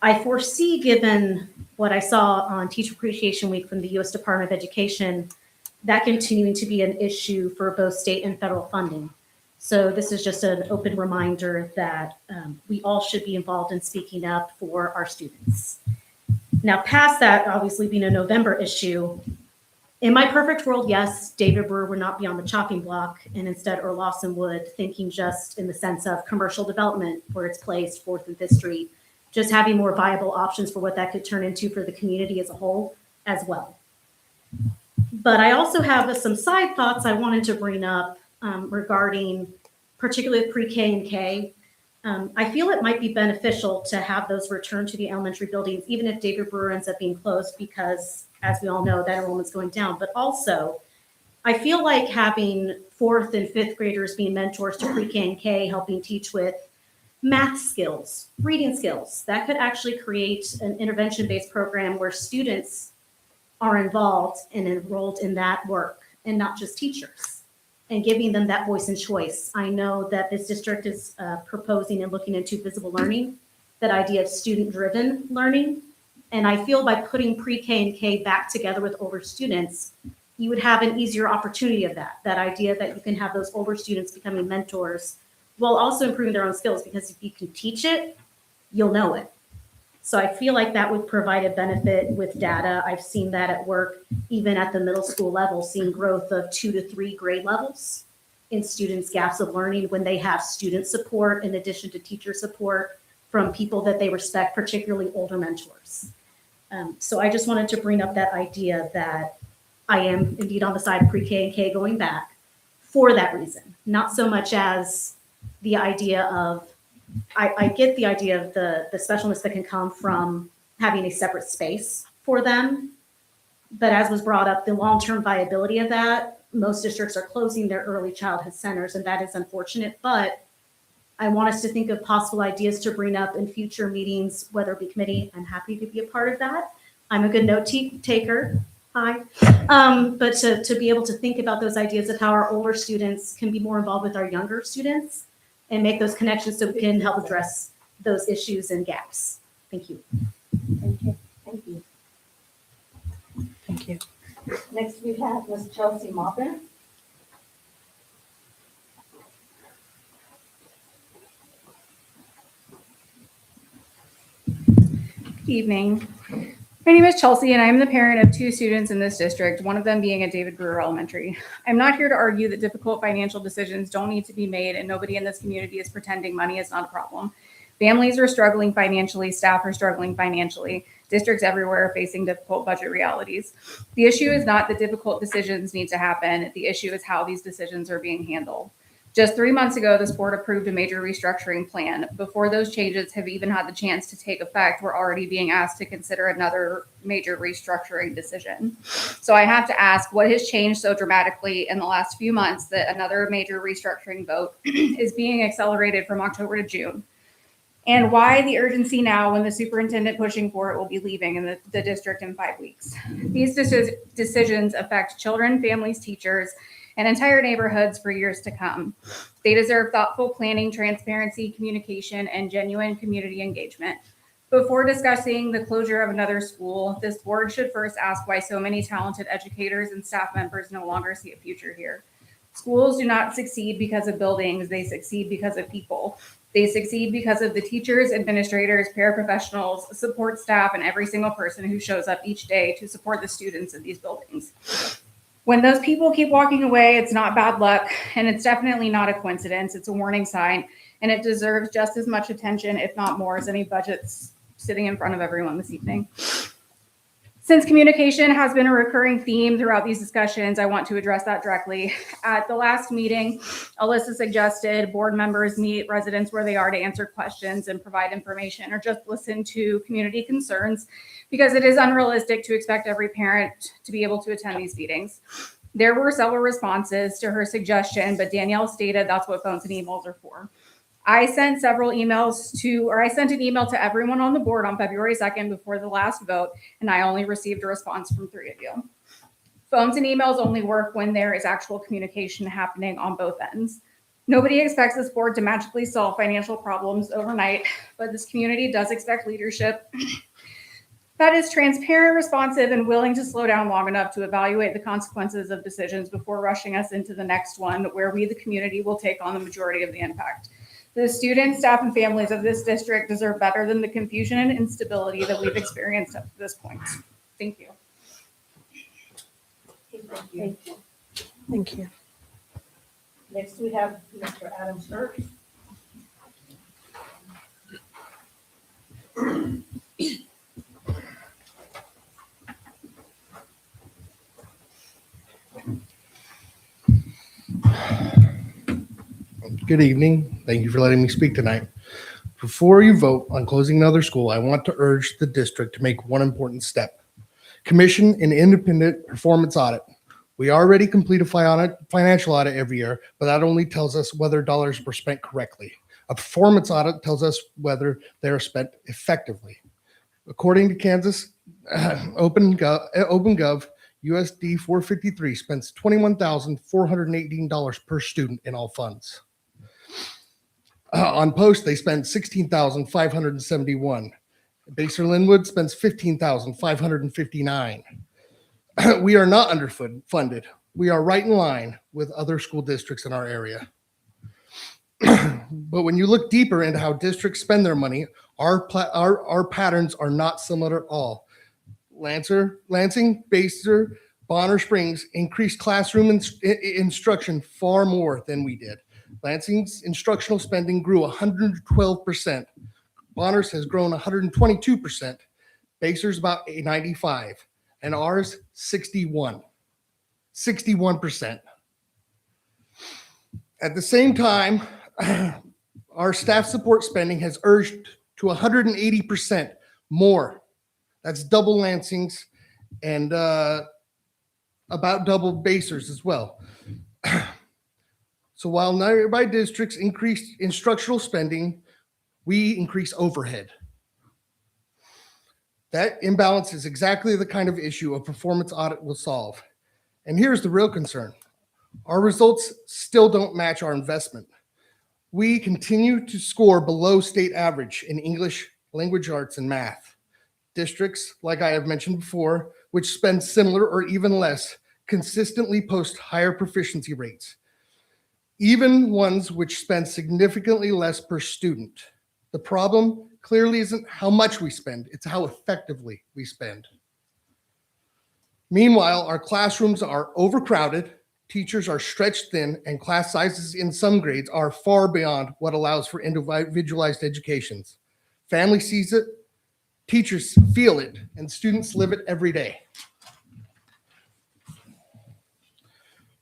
I foresee, given what I saw on Teacher Appreciation Week from the U.S. Department of Education, that continuing to be an issue for both state and federal funding. So this is just an open reminder that we all should be involved in speaking up for our students. Now, past that, obviously being a November issue, in my perfect world, yes, David Brewer would not be on the chopping block, and instead Earl Lawson would, thinking just in the sense of commercial development where it's placed 4th and 5th Street, just having more viable options for what that could turn into for the community as a whole as well. But I also have some side thoughts I wanted to bring up regarding particularly pre-K and K. I feel it might be beneficial to have those return to the elementary buildings, even if David Brewer ends up being closed, because as we all know, that enrollment's going down. But also, I feel like having 4th and 5th graders being mentors to pre-K and K, helping teach with math skills, reading skills, that could actually create an intervention-based program where students are involved and enrolled in that work and not just teachers, and giving them that voice and choice. I know that this district is proposing and looking into visible learning, that idea of student-driven learning. And I feel by putting pre-K and K back together with older students, you would have an easier opportunity of that idea that you can have those older students becoming mentors while also improving their own skills, because if you can teach it, you'll know it. So I feel like that would provide a benefit with data. I've seen that at work, even at the middle school level, seeing growth of 2 to 3 grade levels in students' gaps of learning when they have student support in addition to teacher support from people that they respect, particularly older mentors. So I just wanted to bring up that idea that I am indeed on the side of pre-K and K going back for that reason, not so much as the idea of, I get the idea of the specialness that can come from having a separate space for them. But as was brought up, the long-term viability of that, most districts are closing their early childhood centers, and that is unfortunate. But I want us to think of possible ideas to bring up in future meetings, whether it be committee. I'm happy to be a part of that. I'm a good note taker. Hi. But to be able to think about those ideas of how our older students can be more involved with our younger students and make those connections so we can help address those issues and gaps. Thank you. Thank you. Thank you. Thank you. Next, we have Ms. Chelsea Maupin. Good evening. My name is Chelsea, and I'm the parent of 2 students in this district, one of them being at David Brewer Elementary. I'm not here to argue that difficult financial decisions don't need to be made, and nobody in this community is pretending money is not a problem. Families are struggling financially, staff are struggling financially, districts everywhere are facing difficult budget realities. The issue is not that difficult decisions need to happen. The issue is how these decisions are being handled. Just 3 months ago, this board approved a major restructuring plan. Before those changes have even had the chance to take effect, we're already being asked to consider another major restructuring decision. So I have to ask, what has changed so dramatically in the last few months that another major restructuring vote is being accelerated from October to June? and why the urgency now when the superintendent pushing for it will be leaving in the district in 5 weeks. These decisions affect children, families, teachers, and entire neighborhoods for years to come. They deserve thoughtful planning, transparency, communication, and genuine community engagement. Before discussing the closure of another school, this board should first ask why so many talented educators and staff members no longer see a future here. Schools do not succeed because of buildings, they succeed because of people. They succeed because of the teachers, administrators, paraprofessionals, support staff, and every single person who shows up each day to support the students in these buildings. When those people keep walking away, it's not bad luck, and it's definitely not a coincidence. It's a warning sign, and it deserves just as much attention, if not more, as any budgets sitting in front of everyone this evening. Since communication has been a recurring theme throughout these discussions, I want to address that directly. At the last meeting, Alyssa suggested board members meet residents where they are to answer questions and provide information, or just listen to community concerns, because it is unrealistic to expect every parent to be able to attend these meetings. There were several responses to her suggestion, but Danielle stated that's what phones and emails are for. I sent an email to everyone on the board on February 2nd before the last vote, and I only received a response from 3 of you. Phones and emails only work when there is actual communication happening on both ends. Nobody expects this board to magically solve financial problems overnight, but this community does expect leadership that is transparent, responsive, and willing to slow down long enough to evaluate the consequences of decisions before rushing us into the next one, where we, the community, will take on the majority of the impact. The students, staff, and families of this district deserve better than the confusion and instability that we've experienced up to this point. Thank you. Thank you. Thank you. Next, we have Mr. Adam Sturt. Good evening. Thank you for letting me speak tonight. Before you vote on closing another school, I want to urge the district to make one important step. Commission an independent performance audit. We already complete a financial audit every year, but that only tells us whether dollars were spent correctly. A performance audit tells us whether they are spent effectively. According to Kansas OpenGov, USD 453 spends $21,418 per student in all funds. On post, they spend $16,571. Baser Linwood spends $15,559. We are not underfunded. We are right in line with other school districts in our area. But when you look deeper into how districts spend their money, our patterns are not similar at all. Lansing, Baser, Bonner Springs increased classroom instruction far more than we did. Lansing's instructional spending grew 112%. Bonner's has grown 122%. Baser's about 95%. And ours, 61%. At the same time, our staff support spending has urged to 180% more. That's double Lansing's and about double Baser's as well. So while nearby districts increased instructional spending, we increase overhead. That imbalance is exactly the kind of issue a performance audit will solve. And here's the real concern. Our results still don't match our investment. We continue to score below state average in English, language arts, and math. Districts, like I have mentioned before, which spend similar or even less, consistently post higher proficiency rates. Even ones which spend significantly less per student. The problem clearly isn't how much we spend, it's how effectively we spend. Meanwhile, our classrooms are overcrowded, teachers are stretched thin, and class sizes in some grades are far beyond what allows for individualized educations. Family sees it, teachers feel it, and students live it every day.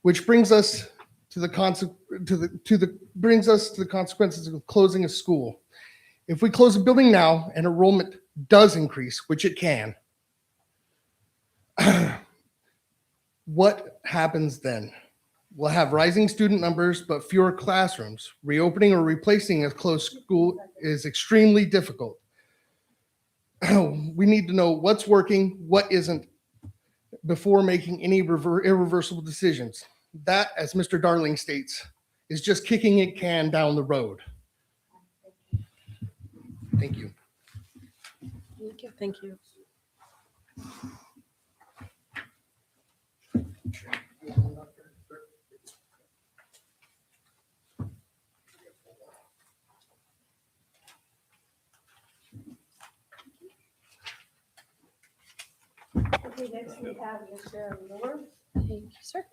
Which brings us to the consequences of closing a school. If we close a building now and enrollment does increase, which it can, what happens then? We'll have rising student numbers, but fewer classrooms. Reopening or replacing a closed school is extremely difficult. We need to know what's working, what isn't, before making any irreversible decisions. That, as Mr. Darling states, is just kicking a can down the road. Thank you. Thank you. Okay, next we have Ms. Sharon Miller. Thank you, sir.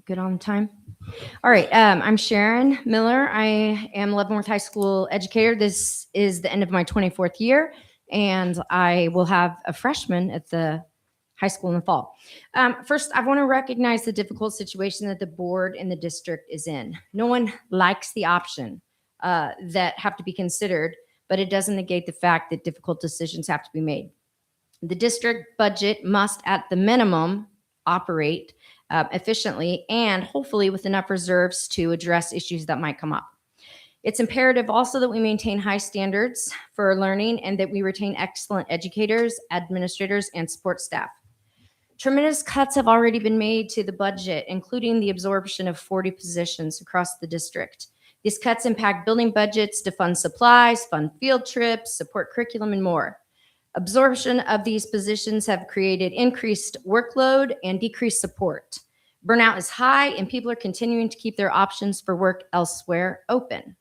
Good on time. All right, I'm Sharon Miller. I am Leavenworth High School educator. This is the end of my 24th year, and I will have a freshman at the high school in the fall. First, I want to recognize the difficult situation that the board and the district is in. No one likes the option that have to be considered, but it doesn't negate the fact that difficult decisions have to be made. The district budget must, at the minimum, operate efficiently and hopefully with enough reserves to address issues that might come up. It's imperative also that we maintain high standards for learning and that we retain excellent educators, administrators, and support staff. Tremendous cuts have already been made to the budget, including the absorption of 40 positions across the district. These cuts impact building budgets to fund supplies, fund field trips, support curriculum, and more. Absorption of these positions have created increased workload and decreased support. Burnout is high, and people are continuing to keep their options for work elsewhere open.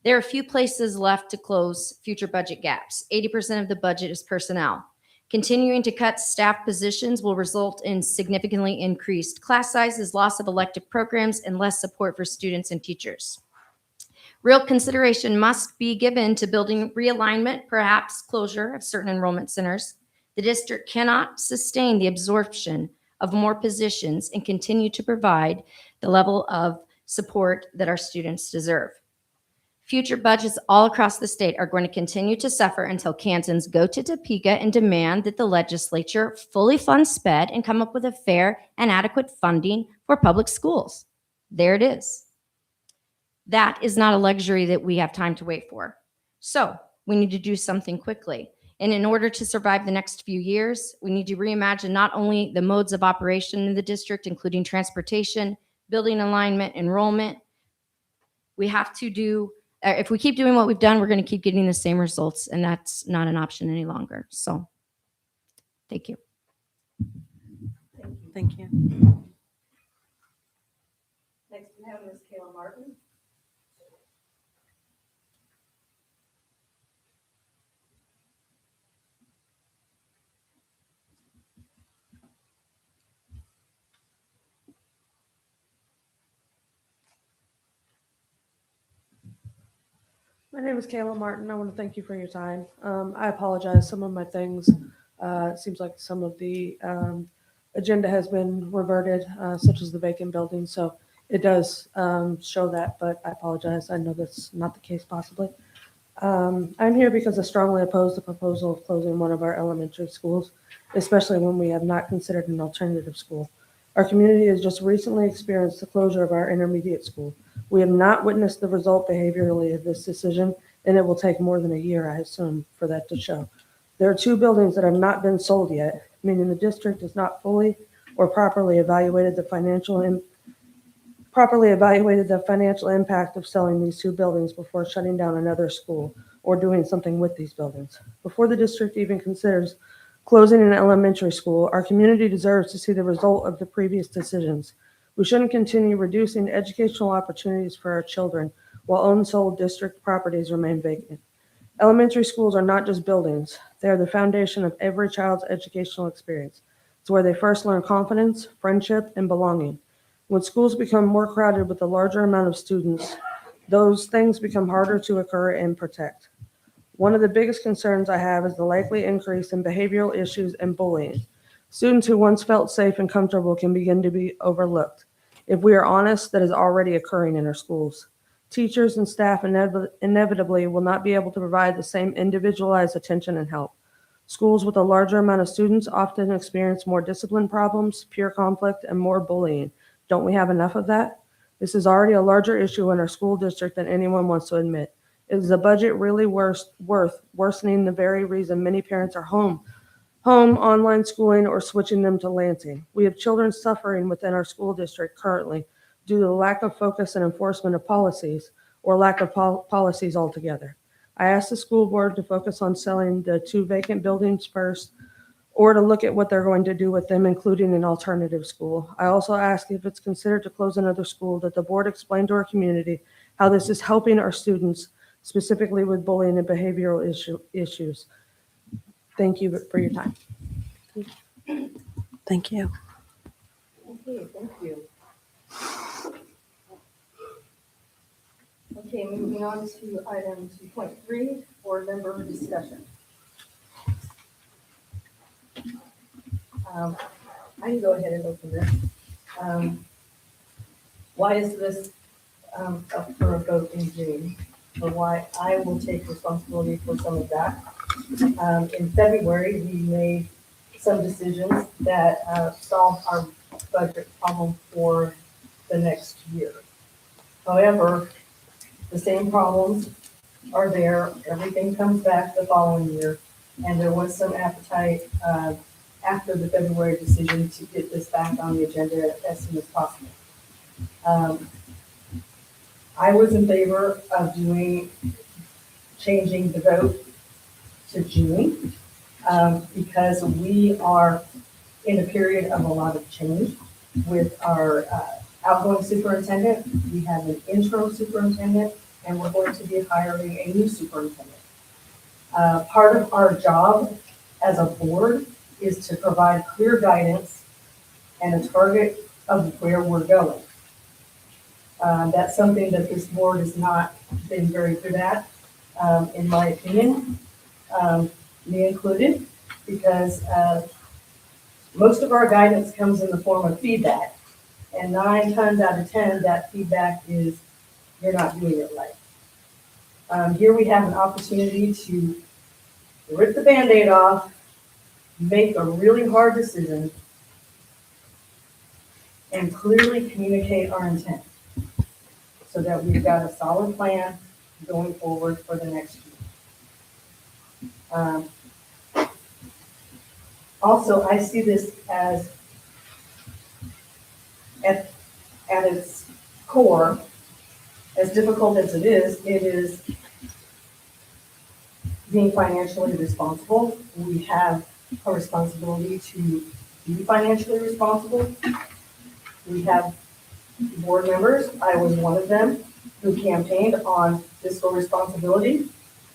There are few places left to close future budget gaps. 80% of the budget is personnel. Continuing to cut staff positions will result in significantly increased class sizes, loss of elective programs, and less support for students and teachers. Real consideration must be given to building realignment, perhaps closure of certain enrollment centers. The district cannot sustain the absorption of more positions and continue to provide the level of support that our students deserve. Future budgets all across the state are going to continue to suffer until Kansans go to Topeka and demand that the legislature fully fund SPED and come up with a fair and adequate funding for public schools. There it is. That is not a luxury that we have time to wait for. So we need to do something quickly. And in order to survive the next few years, we need to reimagine not only the modes of operation in the district, including transportation, building alignment, enrollment. We have to do, if we keep doing what we've done, we're going to keep getting the same results, and that's not an option any longer. So thank you. Thank you. Next we have Ms. Kayla Martin. My name is Kayla Martin. I want to thank you for your time. I apologize. Some of my things, it seems like some of the agenda has been reverted, such as the vacant building. So it does show that, but I apologize. I know that's not the case possibly. I'm here because I strongly oppose the proposal of closing one of our elementary schools, especially when we have not considered an alternative school. Our community has just recently experienced the closure of our intermediate school. We have not witnessed the result behaviorally of this decision, and it will take more than a year, I assume, for that to show. There are 2 buildings that have not been sold yet, meaning the district has not fully or properly evaluated the financial impact of selling these 2 buildings before shutting down another school or doing something with these buildings. Before the district even considers closing an elementary school, our community deserves to see the result of the previous decisions. We shouldn't continue reducing educational opportunities for our children while unsold district properties remain vacant. Elementary schools are not just buildings. They are the foundation of every child's educational experience. It's where they first learn confidence, friendship, and belonging. When schools become more crowded with a larger amount of students, those things become harder to occur and protect. One of the biggest concerns I have is the likely increase in behavioral issues and bullying. Students who once felt safe and comfortable can begin to be overlooked. If we are honest, that is already occurring in our schools. Teachers and staff inevitably will not be able to provide the same individualized attention and help. Schools with a larger amount of students often experience more discipline problems, peer conflict, and more bullying. Don't we have enough of that? This is already a larger issue in our school district than anyone wants to admit. Is the budget really worth worsening the very reason many parents are home, online schooling, or switching them to Lansing? We have children suffering within our school district currently due to the lack of focus and enforcement of policies or lack of policies altogether. I asked the school board to focus on selling the 2 vacant buildings first, or to look at what they're going to do with them, including an alternative school. I also asked if it's considered to close another school, that the board explain to our community how this is helping our students, specifically with bullying and behavioral issues. Thank you for your time. Thank you. Okay, thank you. Okay, moving on to item 2.3, board member discussion. I can go ahead and open this. Why is this up for a vote in June? Or why I will take responsibility for some of that. In February, we made some decisions that solved our budget problem for the next year. However, the same problems are there. Everything comes back the following year. And there was some appetite after the February decision to get this back on the agenda as soon as possible. I was in favor of changing the vote to June because we are in a period of a lot of change with our outgoing superintendent. We have an interim superintendent, and we're going to be hiring a new superintendent. Part of our job as a board is to provide clear guidance and a target of where we're going. That's something that this board has not been very good at, in my opinion, me included, because most of our guidance comes in the form of feedback. And 9 times out of 10, that feedback is, you're not doing it right. Here we have an opportunity to rip the Band-Aid off, make a really hard decision, and clearly communicate our intent so that we've got a solid plan going forward for the next year. Also, I see this as, at its core, as difficult as it is being financially responsible. We have a responsibility to be financially responsible. We have board members, I was one of them, who campaigned on fiscal responsibility.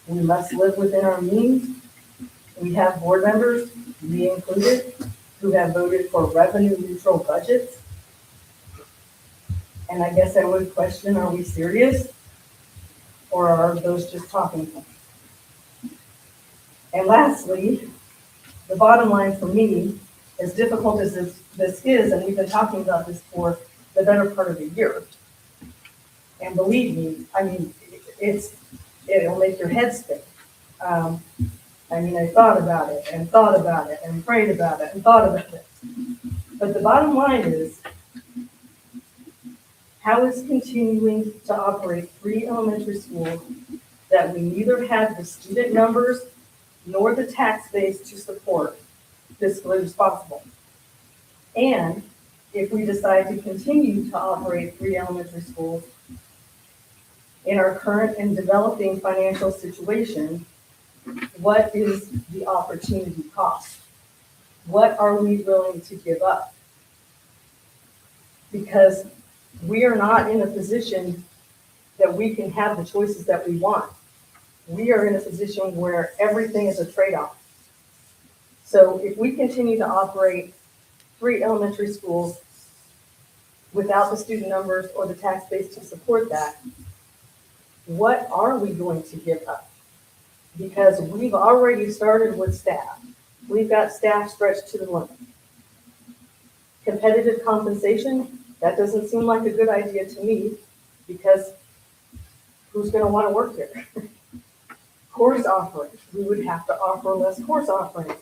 We must live within our means. We have board members, me included, who have voted for revenue neutral budgets. And I guess I would question, are we serious? Or are those just talking points? And lastly, the bottom line for me, as difficult as this is, and we've been talking about this for the better part of a year. And believe me, I mean, it'll make your head spin. I mean, I thought about it and thought about it and prayed about it and thought about it. But the bottom line is, how is continuing to operate 3 elementary schools that we neither have the student numbers nor the tax base to support fiscally responsible? And if we decide to continue to operate 3 elementary schools in our current and developing financial situation, what is the opportunity cost? What are we willing to give up? Because we are not in a position that we can have the choices that we want. We are in a position where everything is a trade-off. So if we continue to operate 3 elementary schools without the student numbers or the tax base to support that, what are we going to give up? Because we've already started with staff. We've got staff stretched to the limit. Competitive compensation, that doesn't seem like a good idea to me, because who's gonna wanna work here? Course offerings, we would have to offer less course offerings.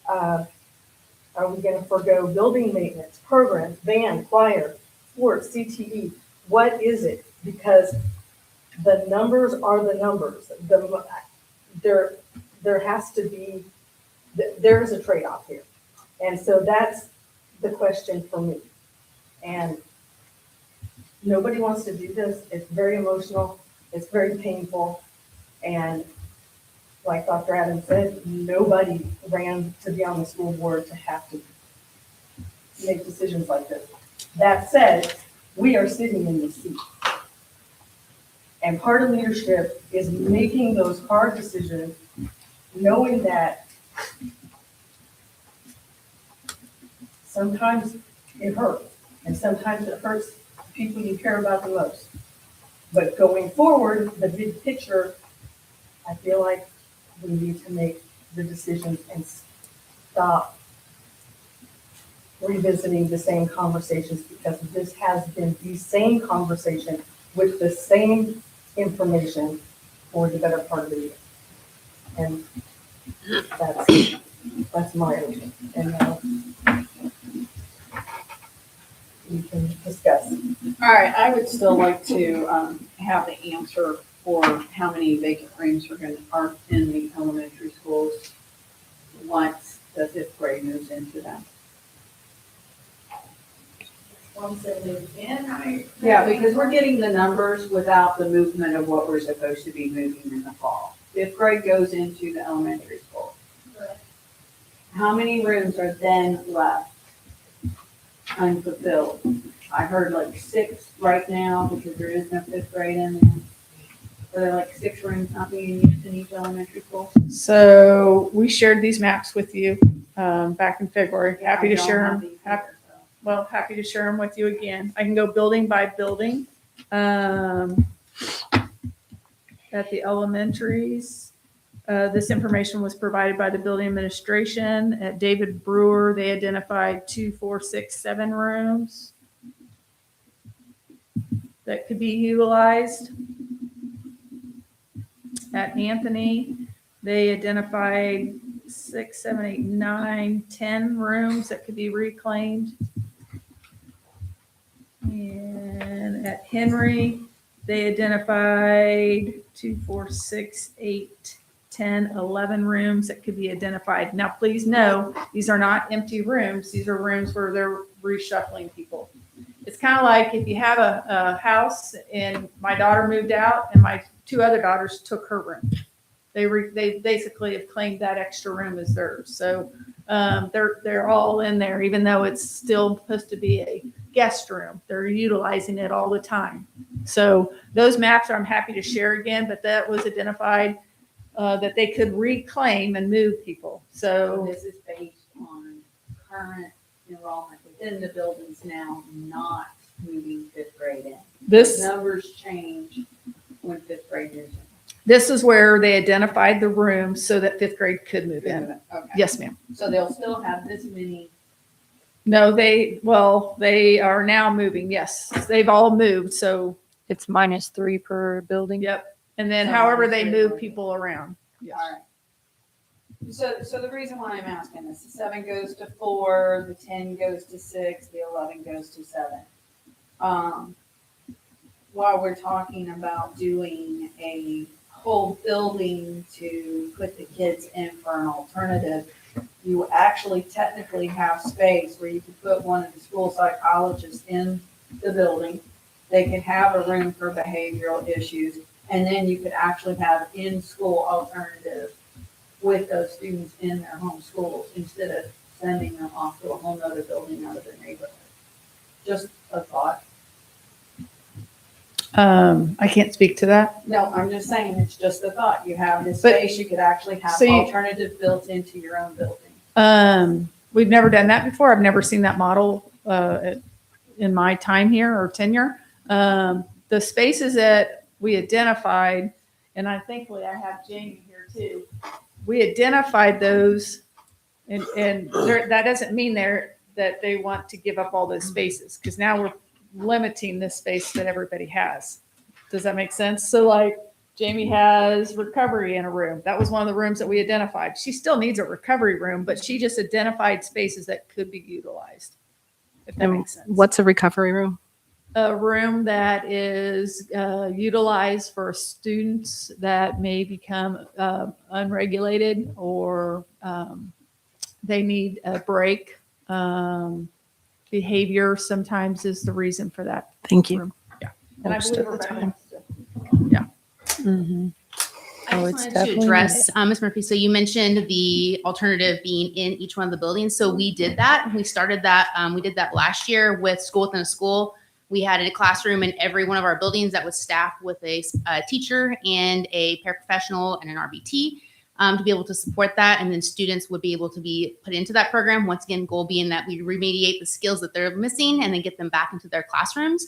Are we gonna forego building maintenance, programs, band, choir, sports, CTE? What is it? Because the numbers are the numbers. There has to be, there is a trade-off here. And so that's the question for me. And nobody wants to do this. It's very emotional. It's very painful. And like Dr. Adams said, nobody ran to be on the school board to have to make decisions like this. That said, we are sitting in the seat. And part of leadership is making those hard decisions, knowing that sometimes it hurts, and sometimes it hurts people you care about the most. But going forward, the big picture, I feel like we need to make the decisions and stop revisiting the same conversations, because this has been the same conversation with the same information for the better part of the year. And that's my opinion. And we can discuss. All right, I would still like to have the answer for how many vacant rooms are in the elementary schools once the fifth grade moves into them. Yeah, because we're getting the numbers without the movement of what we're supposed to be moving in the fall. Fifth grade goes into the elementary school. How many rooms are then left unfulfilled? I heard like 6 right now because there is no fifth grade in there. Are there like 6 rooms not being used in each elementary school? So we shared these maps with you back in February. Happy to share them. Happy to share them with you again. I can go building by building. At the elementaries, this information was provided by the building administration. At David Brewer, they identified 2, 4, 6, 7 rooms that could be utilized. At Anthony, they identified 6, 7, 8, 9, 10 rooms that could be reclaimed. And at Henry, they identified 2, 4, 6, 8, 10, 11 rooms that could be identified. Now, please know, these are not empty rooms. These are rooms where they're reshuffling people. It's kind of like if you have a house and my daughter moved out and my 2 other daughters took her room. They basically have claimed that extra room as theirs. So they're all in there, even though it's still supposed to be a guest room. They're utilizing it all the time. So those maps I'm happy to share again, but that was identified that they could reclaim and move people. So this is based on current enrollment within the buildings now, not moving fifth grade in. This numbers change when fifth grade moves in. This is where they identified the room so that fifth grade could move in. Okay. Yes, ma'am. So they'll still have this many. No, they are now moving. Yes, they've all moved. So It's -3 per building. yep. And then So however they -3 move per people around. Yes. All right. So the reason why I'm asking this, the 7 goes to 4, the 10 goes to 6, the 11 goes to 7. While we're talking about doing a whole building to put the kids in for an alternative, you actually technically have space where you could put one of the school psychologists in the building. They could have a room for behavioral issues, and then you could actually have in-school alternative with those students in their home schools instead of sending them off to a whole nother building out of their neighborhood. Just a thought. I can't speak to that. No, I'm just saying, it's just a thought. You have this But- space, you could actually have So you- alternative built into your own building. We've never done that before. I've never seen that model in my time here or tenure. The spaces that we identified, and I thankfully I have Jamie here too. We identified those, and that doesn't mean that they want to give up all those spaces, because now we're limiting the space that everybody has. Does that make sense? So like Jamie has recovery in a room. That was one of the rooms that we identified. She still needs a recovery room, but she just identified spaces that could be utilized. If that And makes sense. what's a recovery room? A room that is utilized for students that may become unregulated or they need a break. Behavior sometimes is the reason for that. Thank you. room. Yeah. And I Most believe of the Rebecca time. wants to- Yeah. Mhm. I Oh, just it's wanted to definitely address, Ms. Murphy, so you mentioned the alternative being in each one of the buildings. So we did that. We started that. We did that last year with School Within a School. We had a classroom in every one of our buildings that was staffed with a teacher and a paraprofessional and an RBT to be able to support that. And then students would be able to be put into that program. Once again, goal being that we remediate the skills that they're missing and then get them back into their classrooms.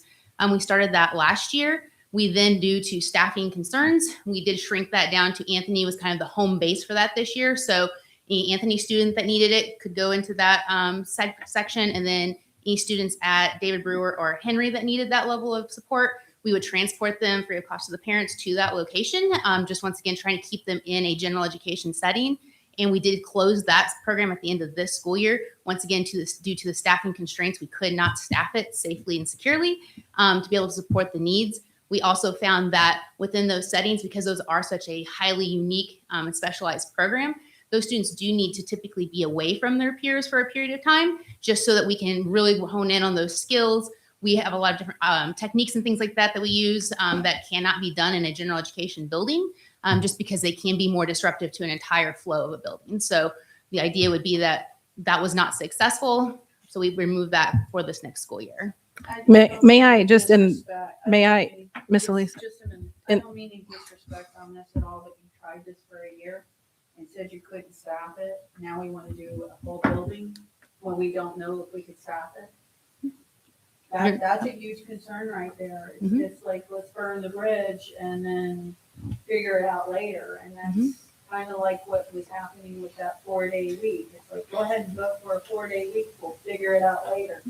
We started that last year. We then, due to staffing concerns, we did shrink that down to Anthony was kind of the home base for that this year. So any Anthony student that needed it could go into that section. And then any students at David Brewer or Henry that needed that level of support, we would transport them free of cost to the parents to that location. Just once again, trying to keep them in a general education setting. And we did close that program at the end of this school year. Once again, due to the staffing constraints, we could not staff it safely and securely to be able to support the needs. We also found that within those settings, because those are such a highly unique and specialized program, those students do need to typically be away from their peers for a period of time, just so that we can really hone in on those skills. We have a lot of different techniques and things like that that we use that cannot be done in a general education building, just because they can be more disruptive to an entire flow of a building. So the idea would be that that was not successful, so we removed that for this next school year. May I just, may I, Miss Elise? Just a minute. I don't mean any disrespect on this at all, but you tried this for a year and said you couldn't staff it. Now we want to do a whole building when we don't know if we could staff it. That's a huge concern right there. It's like, let's burn the bridge and then figure it out later. And that's kind of like what was happening with that 4-day week. It's like, go ahead and vote for a 4-day week. We'll figure it out later.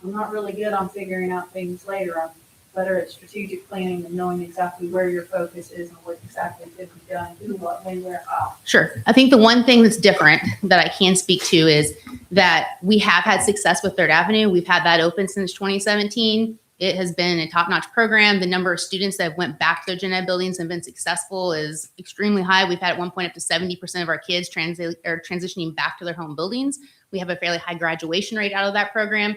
I'm not really good on figuring out things later. I'm better at strategic planning and knowing exactly where your focus is and what exactly could be done, who, what, when, where, how. Sure. I think the one thing that's different that I can speak to is that we have had success with Third Avenue. We've had that open since 2017. It has been a top-notch program. The number of students that have went back to their gen ed buildings and been successful is extremely high. We've had at one point up to 70% of our kids transitioning back to their home buildings. We have a fairly high graduation rate out of that program.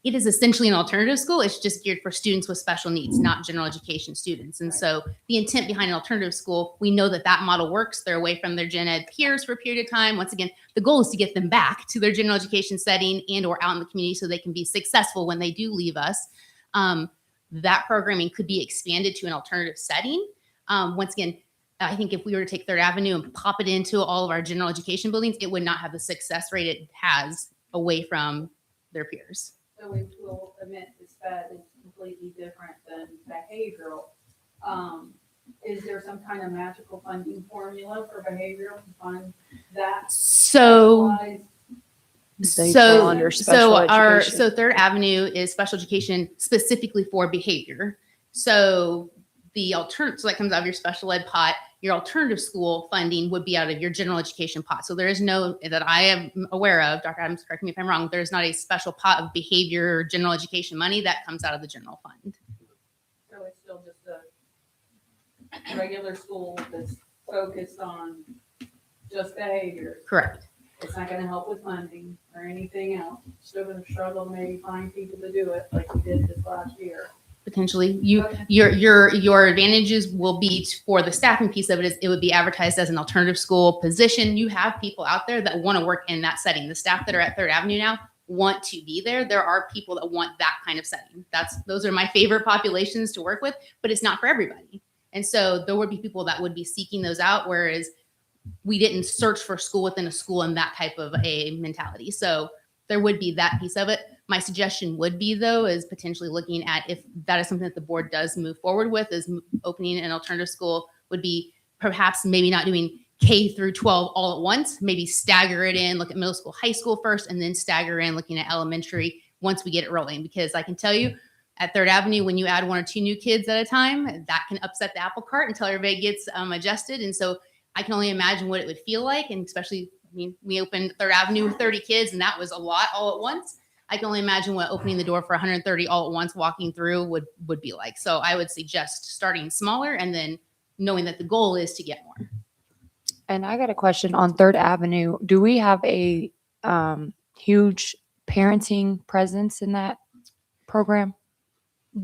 It is essentially an alternative school. It's just geared for students with special needs, not general education students. And so the intent behind an alternative school, we know that that model works. They're away from their gen ed peers for a period of time. Once again, the goal is to get them back to their general education setting and or out in the community so they can be successful when they do leave us. That programming could be expanded to an alternative setting. Once again, I think if we were to take Third Avenue and pop it into all of our general education buildings, it would not have the success rate it has away from their peers. So we will admit this SPED is completely different than behavioral. Is there some kind of magical funding formula for behavioral to fund that? So They fall under special education. So Third Avenue is special education specifically for behavior. So the alternative, so that comes out of your special ed pot. Your alternative school funding would be out of your general education pot. So there is no, that I am aware of, Dr. Adams, correct me if I'm wrong, there's not a special pot of behavior or general education money that comes out of the general fund. So it's still just a regular school that's focused on just behavior. Correct. It's not gonna help with funding or anything else. Still gonna struggle to maybe find people to do it like we did this last year. Potentially, your advantages will be for the staffing piece of it. Is it would be advertised as an alternative school position. You have people out there that want to work in that setting. The staff that are at Third Avenue now want to be there. There are people that want that kind of setting. Those are my favorite populations to work with, but it's not for everybody. And so there would be people that would be seeking those out, whereas we didn't search for school within a school and that type of a mentality. So there would be that piece of it. My suggestion would be, though, is potentially looking at if that is something that the board does move forward with, is opening an alternative school would be perhaps maybe not doing K through 12 all at once, maybe stagger it in, look at middle school, high school first, and then stagger in looking at elementary once we get it rolling. Because I can tell you, at Third Avenue, when you add 1 or 2 new kids at a time, that can upset the apple cart until everybody gets adjusted. And so I can only imagine what it would feel like. And especially, I mean, we opened Third Avenue with 30 kids, and that was a lot all at once. I can only imagine what opening the door for 130 all at once walking through would be like. So I would suggest starting smaller and then knowing that the goal is to get more. And I got a question on Third Avenue. Do we have a huge parenting presence in that program?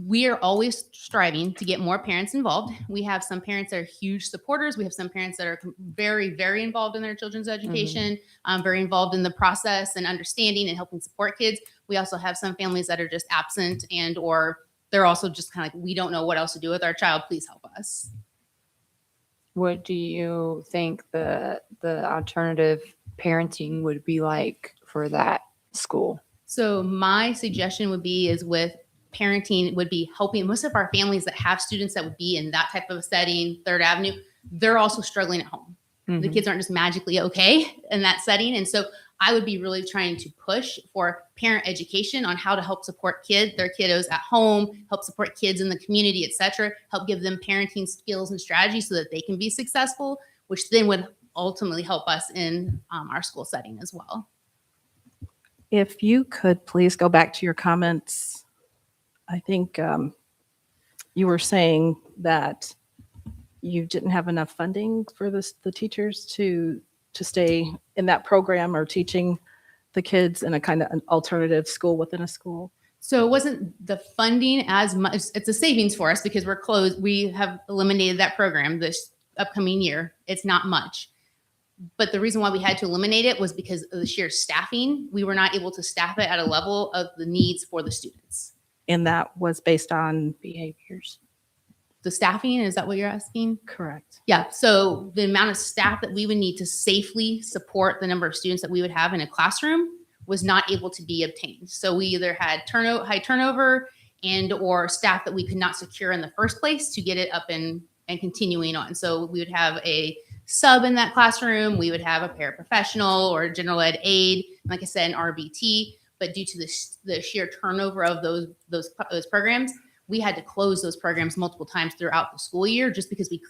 We are always striving to get more parents involved. We have some parents that are huge supporters. We have some parents that are very, very involved in their children's education, very involved in the process and understanding and helping support kids. We also have some families that are just absent and or they're also just kind of like, we don't know what else to do with our child. Please help us. What do you think the alternative parenting would be like for that school? So my suggestion would be is with parenting would be helping most of our families that have students that would be in that type of a setting, Third Avenue, they're also struggling at home. The kids aren't just magically okay in that setting. And so I would be really trying to push for parent education on how to help support their kiddos at home, help support kids in the community, et cetera, help give them parenting skills and strategies so that they can be successful, which then would ultimately help us in our school setting as well. If you could please go back to your comments. I think you were saying that you didn't have enough funding for the teachers to stay in that program or teaching the kids in a kind of an alternative school within a school. So it wasn't the funding as much. It's a savings for us because we're closed. We have eliminated that program this upcoming year. It's not much. But the reason why we had to eliminate it was because of the sheer staffing. We were not able to staff it at a level of the needs for the students. And that was based on behaviors. The staffing, is that what you're asking? Correct. Yeah. So the amount of staff that we would need to safely support the number of students that we would have in a classroom was not able to be obtained. So we either had high turnover and or staff that we could not secure in the first place to get it up and continuing on. So we would have a sub in that classroom. We would have a paraprofessional or a general ed aide, like I said, an RBT. But due to the sheer turnover of those programs, we had to close those programs multiple times throughout the school year just because we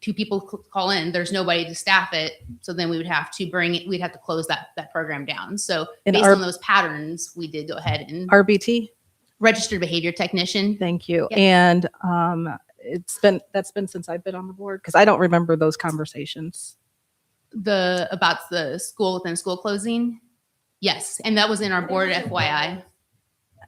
2 people call in, there's nobody to staff it. So then we'd have to close that program down. So based on those patterns, we did go ahead and RBT? Registered behavior technician. Thank you. Yep. And that's been since I've been on the board because I don't remember those conversations. About the school within school closing. Yes. And that was in our board FYI.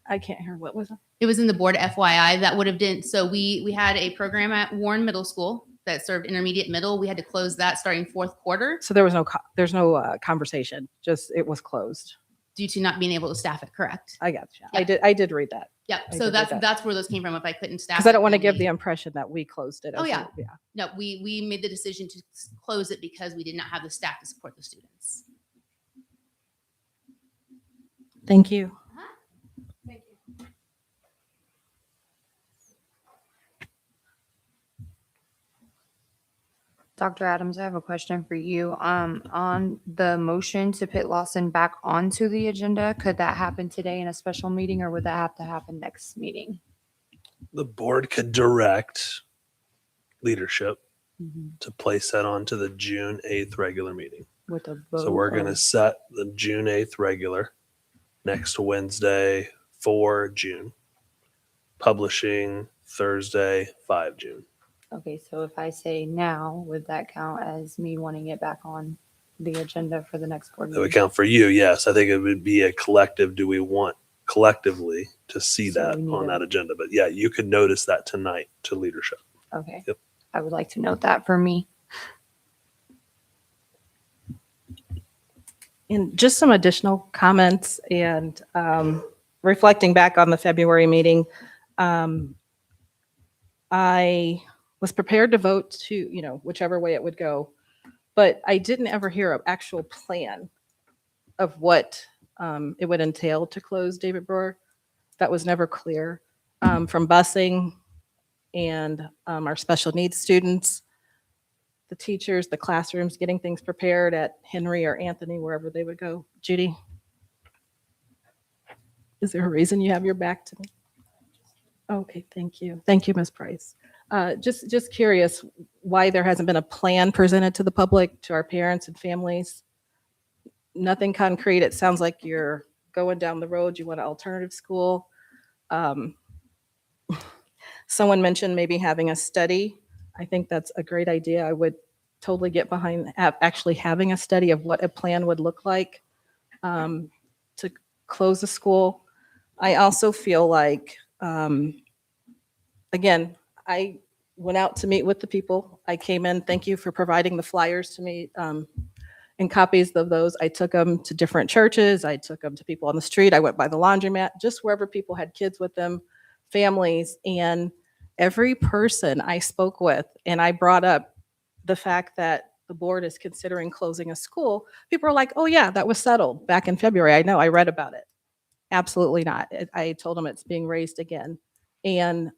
I can't hear. What was it? It was in the board FYI that would have done. So we had a program at Warren Middle School that served intermediate middle. We had to close that starting 4th quarter. So there's no conversation. Just it was closed due to not being able to staff it. Correct. I got you. Yep. I did read that. Yep. So that's where those came from. If I couldn't staff, because I don't want to give the impression that we closed it. Oh yeah. No, we made the decision to close it because we did not have the staff to support the students. Thank you. Thank you. Dr. Adams, I have a question for you. On the motion to put Lawson back onto the agenda, could that happen today in a special meeting or would that have to happen next meeting? The board could direct leadership to place that onto the June 8th regular meeting. With a vote. So we're going to set the June 8th regular next Wednesday for June, publishing Thursday, 5 June. Okay, so if I say now, would that count as me wanting it back on the agenda for the next board That meeting? would count for you, yes. I think it would be a collective. Do we want collectively to see So that we need on a- that agenda? But yeah, you could notice that tonight to leadership. Okay. Yep. I would like to note that for me. And just some additional comments and reflecting back on the February meeting, I was prepared to vote to, whichever way it would go, but I didn't ever hear an actual plan of what it would entail to close David Brewer. That was never clear. From busing and our special needs students, the teachers, the classrooms, getting things prepared at Henry or Anthony, wherever they would go. Judy, is there a reason you have your back to me? Okay, thank you. Thank you, Ms. Price. Just curious why there hasn't been a plan presented to the public, to our parents and families. Nothing concrete. It sounds like you're going down the road. You want an alternative school. Um, Someone mentioned maybe having a study. I think that's a great idea. I would totally get behind actually having a study of what a plan would look like to close the school. I also feel like, again, I went out to meet with the people. I came in, thank you for providing the flyers to me and copies of those. I took them to different churches. I took them to people on the street. I went by the laundromat, just wherever people had kids with them, families. And every person I spoke with, and I brought up the fact that the board is considering closing a school, people are like, oh yeah, that was settled back in February. I know, I read about it. Absolutely not. I told them it's being raised again. And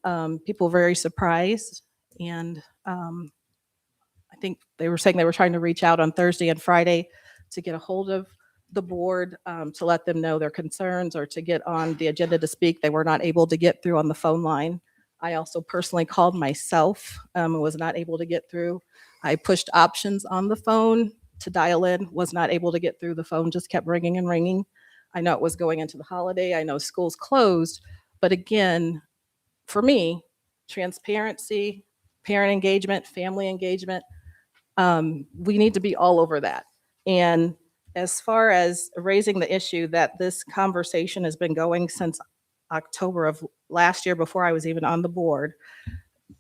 people were very surprised. And I think they were saying they were trying to reach out on Thursday and Friday to get a hold of the board to let them know their concerns or to get on the agenda to speak. They were not able to get through on the phone line. I also personally called myself and was not able to get through. I pushed options on the phone to dial in, was not able to get through. The phone just kept ringing and ringing. I know it was going into the holiday. I know schools closed. But again, for me, transparency, parent engagement, family engagement, we need to be all over that. And as far as raising the issue that this conversation has been going since October of last year, before I was even on the board,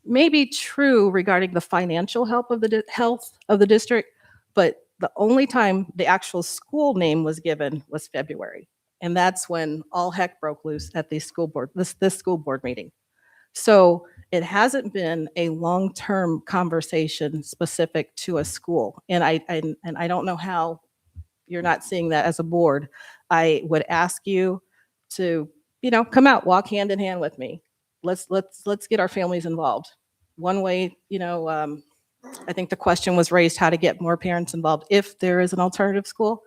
may be true regarding the financial help of the health of the district, but the only time the actual school name was given was February. And that's when all heck broke loose at the school board, this school board meeting. So it hasn't been a long-term conversation specific to a school. And I don't know how you're not seeing that as a board. I would ask you to, come out, walk hand in hand with me. Let's get our families involved. One way, I think the question was raised how to get more parents involved. If there is an alternative school,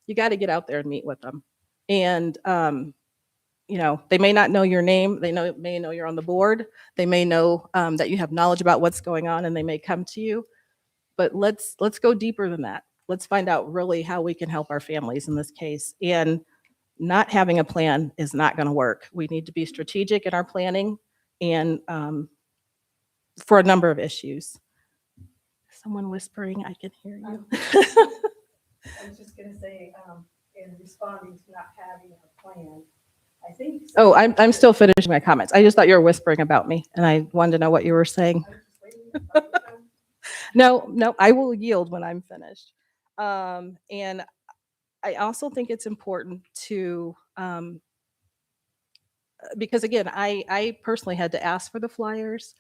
you got to get out there and meet with them. And they may not know your name. They may know you're on the board. They may know that you have knowledge about what's going on, and they may come to you. But let's go deeper than that. Let's find out really how we can help our families in this case. And not having a plan is not going to work. We need to be strategic in our planning, and for a number of issues. Someone whispering, I can hear you. I was just going to say, in responding to not having a plan, I think. Oh, I'm still finishing my comments. I just thought you were whispering about me, and I wanted to know what you were saying. No, I will yield when I'm finished. And I also think it's important to, because again, I personally had to ask for the flyers.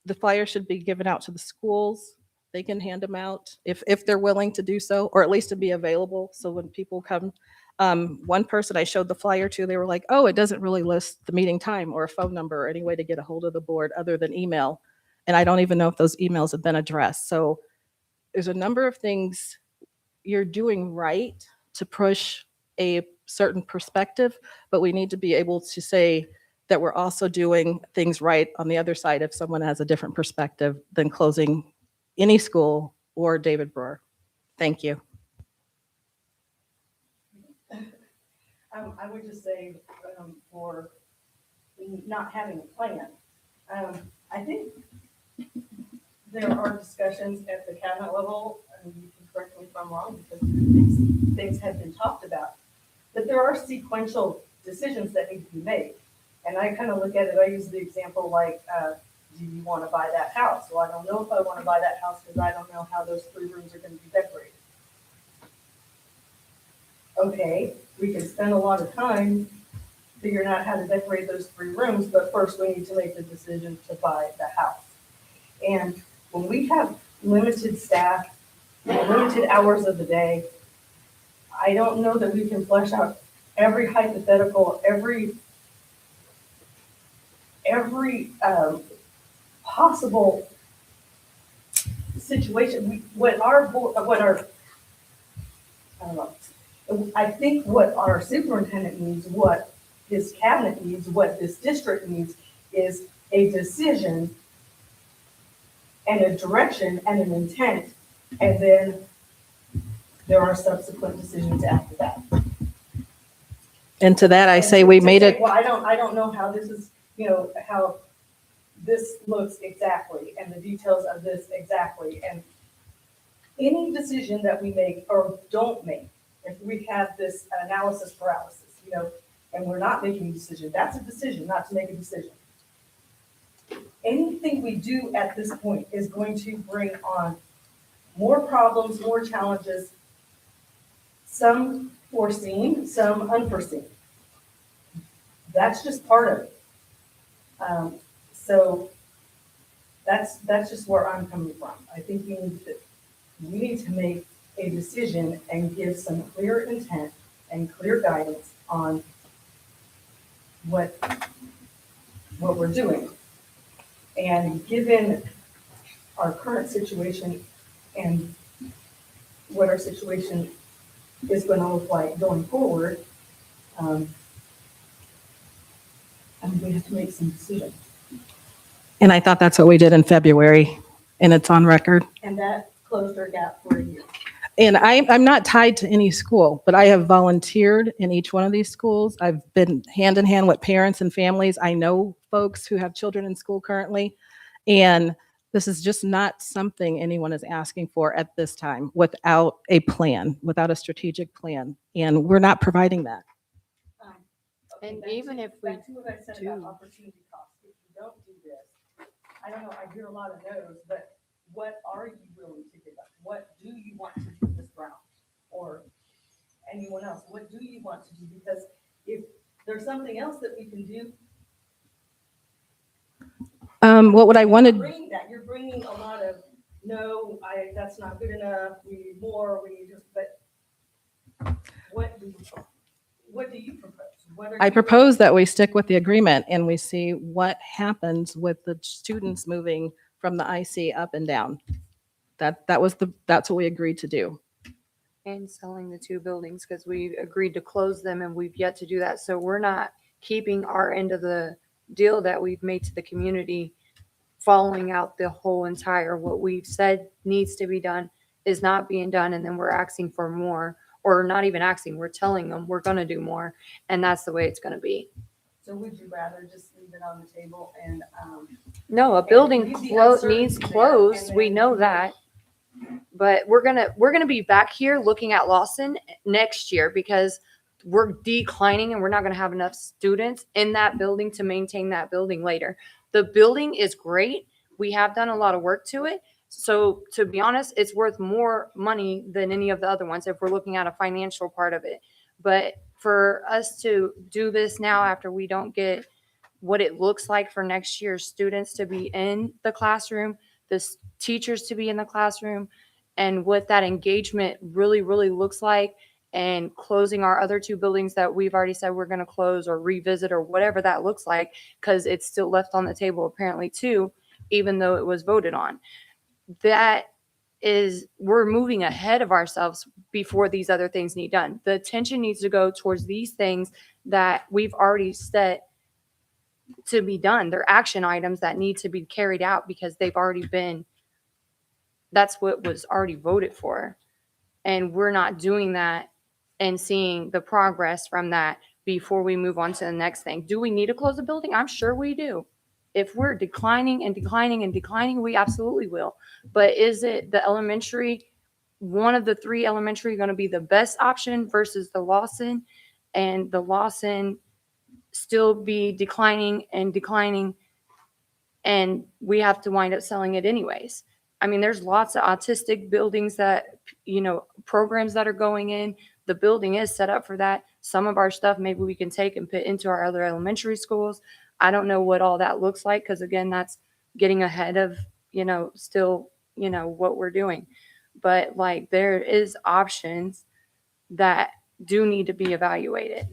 The flyers should be given out to the schools. They can hand them out if they're willing to do so, or at least to be available. So when people come, one person I showed the flyer to, they were like, oh, it doesn't really list the meeting time or a phone number or any way to get a hold of the board other than email. And I don't even know if those emails have been addressed. So there's a number of things you're doing right to push a certain perspective, but we need to be able to say that we're also doing things right on the other side if someone has a different perspective than closing any school or David Brewer. Thank you. I would just say for not having a plan, I think there are discussions at the cabinet level, and you can correct me if I'm wrong, because things have been talked about, but there are sequential decisions that need to be made. And I kind of look at it, I use the example like, do you want to buy that house? Well, I don't know if I want to buy that house because I don't know how those 3 rooms are going to be decorated. Okay, we can spend a lot of time figuring out how to decorate those 3 rooms, but first we need to make the decision to buy the house. And when we have limited staff, limited hours of the day, I don't know that we can flesh out every hypothetical, every possible situation. I think what our superintendent needs, what his cabinet needs, what this district needs is a decision and a direction and an intent, and then there are subsequent decisions after that. And to that, I And say to- we to made say, it, well, I don't know how this is, how this looks exactly, and the details of this exactly, and any decision that we make or don't make, if we have this analysis paralysis, and we're not making a decision, that's a decision not to make a decision. Anything we do at this point is going to bring on more problems, more challenges, some foreseen, some unforeseen. That's just part of it. So that's just where I'm coming from. I think we need to make a decision and give some clear intent and clear guidance on what we're doing. And given our current situation and what our situation is going to look like going forward, we have to make some decisions. and I thought that's what we did in February, and it's on record. And that closed our gap for a year. And I'm not tied to any school, but I have volunteered in each one of these schools. I've been hand in hand with parents and families. I know folks who have children in school currently. And this is just not something anyone is asking for at this time without a plan, without a strategic plan. And we're not providing that. And even if we Back to what I said about opportunity cost, if you don't do this, I don't know, I hear a lot of no's, but what are you willing to give up? What do you want to do, Ms. Brown? Or anyone else? What do you want to do? Because if there's something else that we can do. What would I wanted? You're bringing a lot of, no, that's not good enough, we need more, we need this, but what do you propose? I propose that we stick with the agreement and we see what happens with the students moving from the IC up and down. That's what we agreed to do. and selling the two buildings because we agreed to close them and we've yet to do that. So we're not keeping our end of the deal that we've made to the community, following out the whole entire, what we've said needs to be done is not being done. And then we're asking for more, or not even asking, we're telling them we're going to do more. And that's the way it's going to be. So would you rather just leave it on the table and? No, a building needs closed. We know that. But we're gonna be back here looking at Lawson next year because we're declining and we're not gonna have enough students in that building to maintain that building later. The building is great. We have done a lot of work to it. So to be honest, it's worth more money than any of the other ones if we're looking at a financial part of it. But for us to do this now after we don't get what it looks like for next year's students to be in the classroom, the teachers to be in the classroom, and what that engagement really, really looks like, and closing our other two buildings that we've already said we're going to close or revisit or whatever that looks like, because it's still left on the table apparently too, even though it was voted on. That is, we're moving ahead of ourselves before these other things need done. The attention needs to go towards these things that we've already set to be done. They're action items that need to be carried out because they've already been, that's what was already voted for. And we're not doing that and seeing the progress from that before we move on to the next thing. Do we need to close the building? I'm sure we do. If we're declining and declining and declining, we absolutely will. But is it the elementary, one of the three elementary, going to be the best option versus the Lawson, and the Lawson still be declining and declining, and we have to wind up selling it anyways? I mean, there's lots of autistic buildings that, programs that are going in. The building is set up for that. Some of our stuff maybe we can take and put into our other elementary schools. I don't know what all that looks like because, again, that's getting ahead of, still, what we're doing. But like, there is options that do need to be evaluated.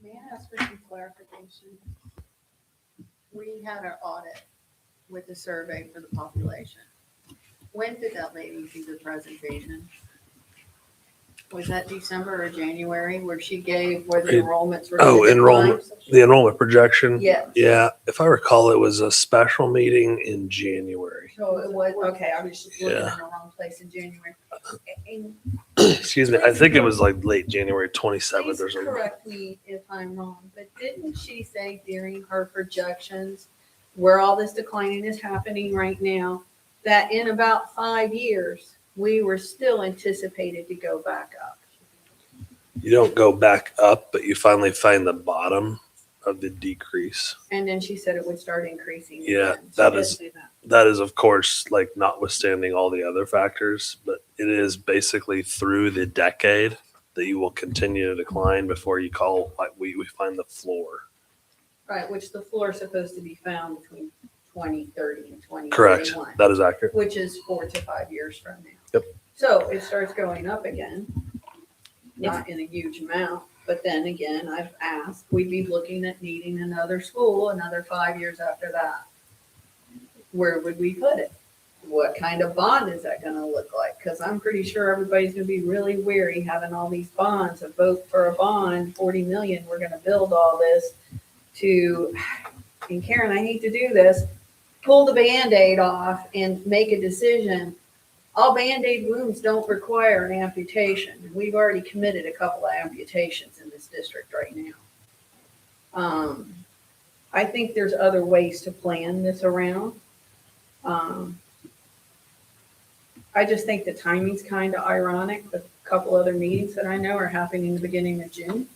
May I ask for some clarification? We had our audit with the survey for the population. When did that lady do the presentation? Was that December or January where she gave where the It- enrollments were? Oh, gonna enrollment, decline? the enrollment projection. Yes. Yeah, if I recall, it was a special meeting in January. So it was, okay, I was just looking Yeah. in the wrong place in January. And Excuse me, I think it was like late January 27th please or something. correct me if I'm wrong, but didn't she say during her projections where all this declining is happening right now, that in about 5 years, we were still anticipated to go back up? You don't go back up, but you finally find the bottom of the decrease. And then she said it would start increasing Yeah, again. She that did is say that. that is of course like notwithstanding all the other factors, but it is basically through the decade that you will continue to decline before you call like we find the floor. Right, which the floor is supposed to be found between 2030 and 2031. Correct. That is accurate. Which is 4 to 5 years from now. Yep. So it starts going up again, not in a huge amount, but then again, I've asked, we'd be looking at needing another school another 5 years after that. Where would we put it? What kind of bond is that gonna look like? Because I'm pretty sure everybody's gonna be really weary having all these bonds, a vote for a bond, 40 million, we're gonna build all this to, and Karen, I hate to do this, pull the Band-Aid off and make a decision. All Band-Aid wounds don't require an amputation. We've already committed a couple of amputations in this district right now. I think there's other ways to plan this around. I just think the timing's kind of ironic with a couple other meetings that I know are happening in the beginning of June.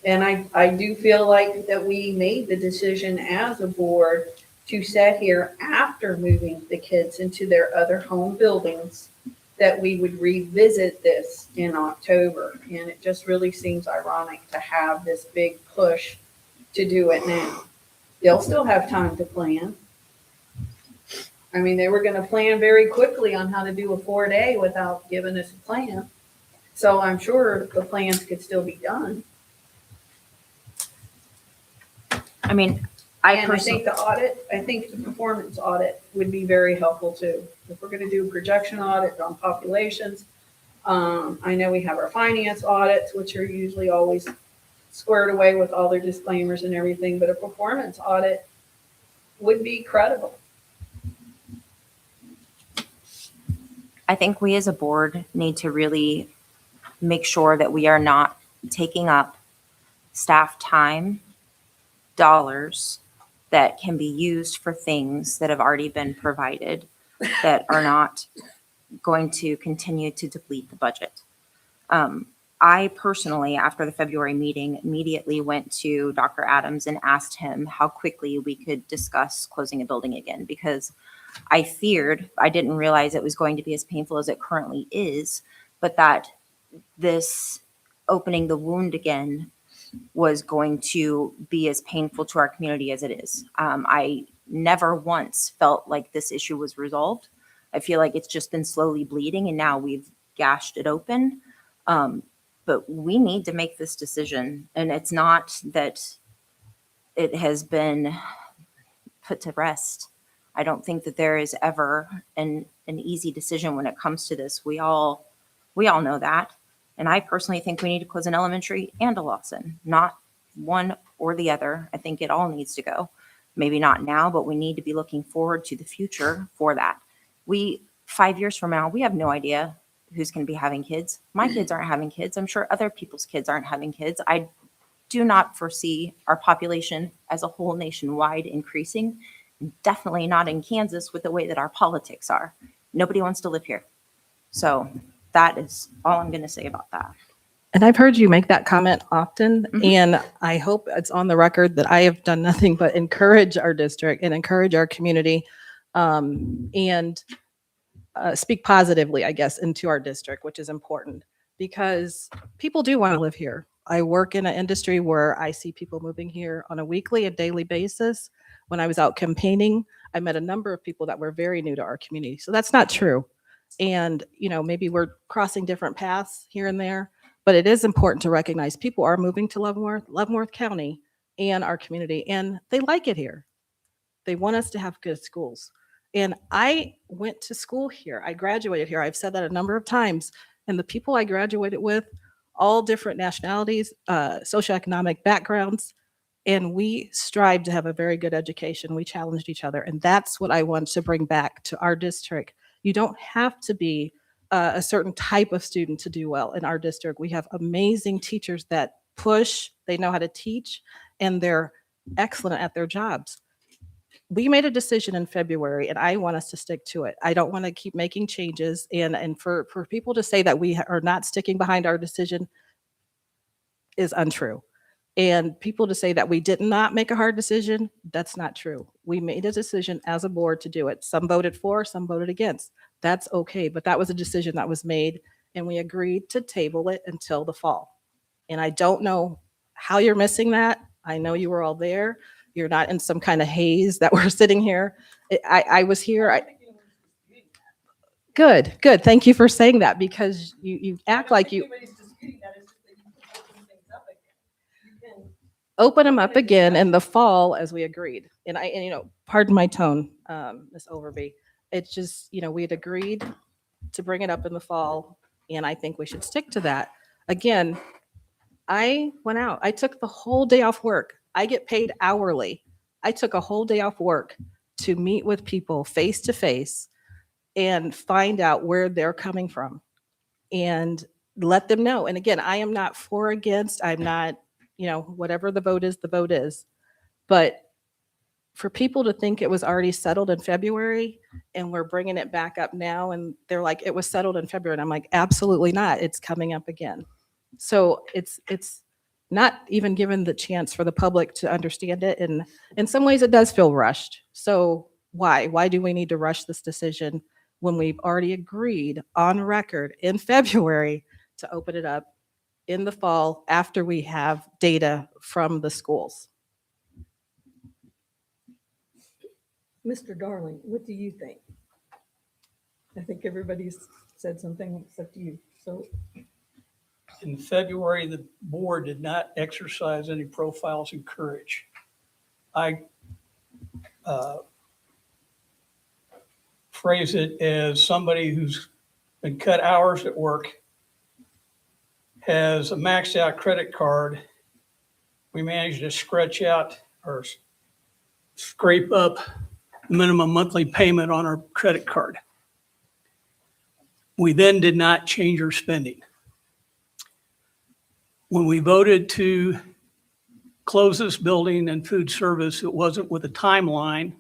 And I do feel like that we made the decision as a board to sit here after moving the kids into their other home buildings, that we would revisit this in October. And it just really seems ironic to have this big push to do it now. They'll still have time to plan. I mean, they were going to plan very quickly on how to do a 4-day without giving us a plan. So I'm sure the plans could still be done. I mean, I think the audit, I think the performance audit would be very helpful too. If we're gonna do a projection audit on populations, I know we have our finance audits, which are usually always squared away with all their disclaimers and everything, but a performance audit would be credible. I think we as a board need to really make sure that we are not taking up staff time, dollars that can be used for things that have already been provided that are not going to continue to deplete the budget. I personally, after the February meeting, immediately went to Dr. Adams and asked him how quickly we could discuss closing a building again, because I feared, I didn't realize it was going to be as painful as it currently is, but that this opening the wound again was going to be as painful to our community as it is. I never once felt like this issue was resolved. I feel like it's just been slowly bleeding and now we've gashed it open. But we need to make this decision. And it's not that it has been put to rest. I don't think that there is ever an easy decision when it comes to this. We all know that. And I personally think we need to close an elementary and a Lawson, not one or the other. I think it all needs to go. Maybe not now, but we need to be looking forward to the future for that. 5 years from now, we have no idea who's going to be having kids. My kids aren't having kids. I'm sure other people's kids aren't having kids. I do not foresee our population as a whole nationwide increasing. Definitely not in Kansas with the way that our politics are. Nobody wants to live here. So that is all I'm going to say about that. And I've heard you make that comment often, and I hope it's on the record that I have done nothing but encourage our district and encourage our community, and speak positively, I guess, into our district, which is important because people do want to live here. I work in an industry where I see people moving here on a weekly and daily basis. When I was out campaigning, I met a number of people that were very new to our community. So that's not true. And, maybe we're crossing different paths here and there, but it is important to recognize people are moving to Leavenworth County and our community, and they like it here. They want us to have good schools. And I went to school here. I graduated here. I've said that a number of times. And the people I graduated with, all different nationalities, socioeconomic backgrounds, and we strive to have a very good education. We challenged each other. And that's what I want to bring back to our district. You don't have to be a certain type of student to do well in our district. We have amazing teachers that push, they know how to teach, and they're excellent at their jobs. We made a decision in February, and I want us to stick to it. I don't want to keep making changes. And for people to say that we are not sticking behind our decision is untrue. And people to say that we did not make a hard decision, that's not true. We made a decision as a board to do it. Some voted for, some voted against. That's okay, but that was a decision that was made, and we agreed to table it until the fall. And I don't know how you're missing that. I know you were all there. You're not in some kind of haze that we're sitting here. I was here. Good. Thank you for saying that, because you act like you open them up again in the fall as we agreed. And pardon my tone, Ms. Overby. It's just, we had agreed to bring it up in the fall, and I think we should stick to that. Again, I went out. I took the whole day off work. I get paid hourly. I took a whole day off work to meet with people face to face and find out where they're coming from and let them know. And again, I am not for or against. I'm not, whatever the vote is. But for people to think it was already settled in February and we're bringing it back up now, and they're like, it was settled in February. And I'm like, absolutely not. It's coming up again. So it's not even given the chance for the public to understand it. And in some ways it does feel rushed. So why do we need to rush this decision when we've already agreed on record in February to open it up in the fall after we have data from the schools? Mr. Darling, what do you think? I think everybody's said something except you. So In February, the board did not exercise any profiles in courage. I phrase it as somebody who's been cut hours at work, has a maxed out credit card. We managed to scratch out or scrape up minimum monthly payment on our credit card. We then did not change our spending. When we voted to close this building and food service, it wasn't with a timeline,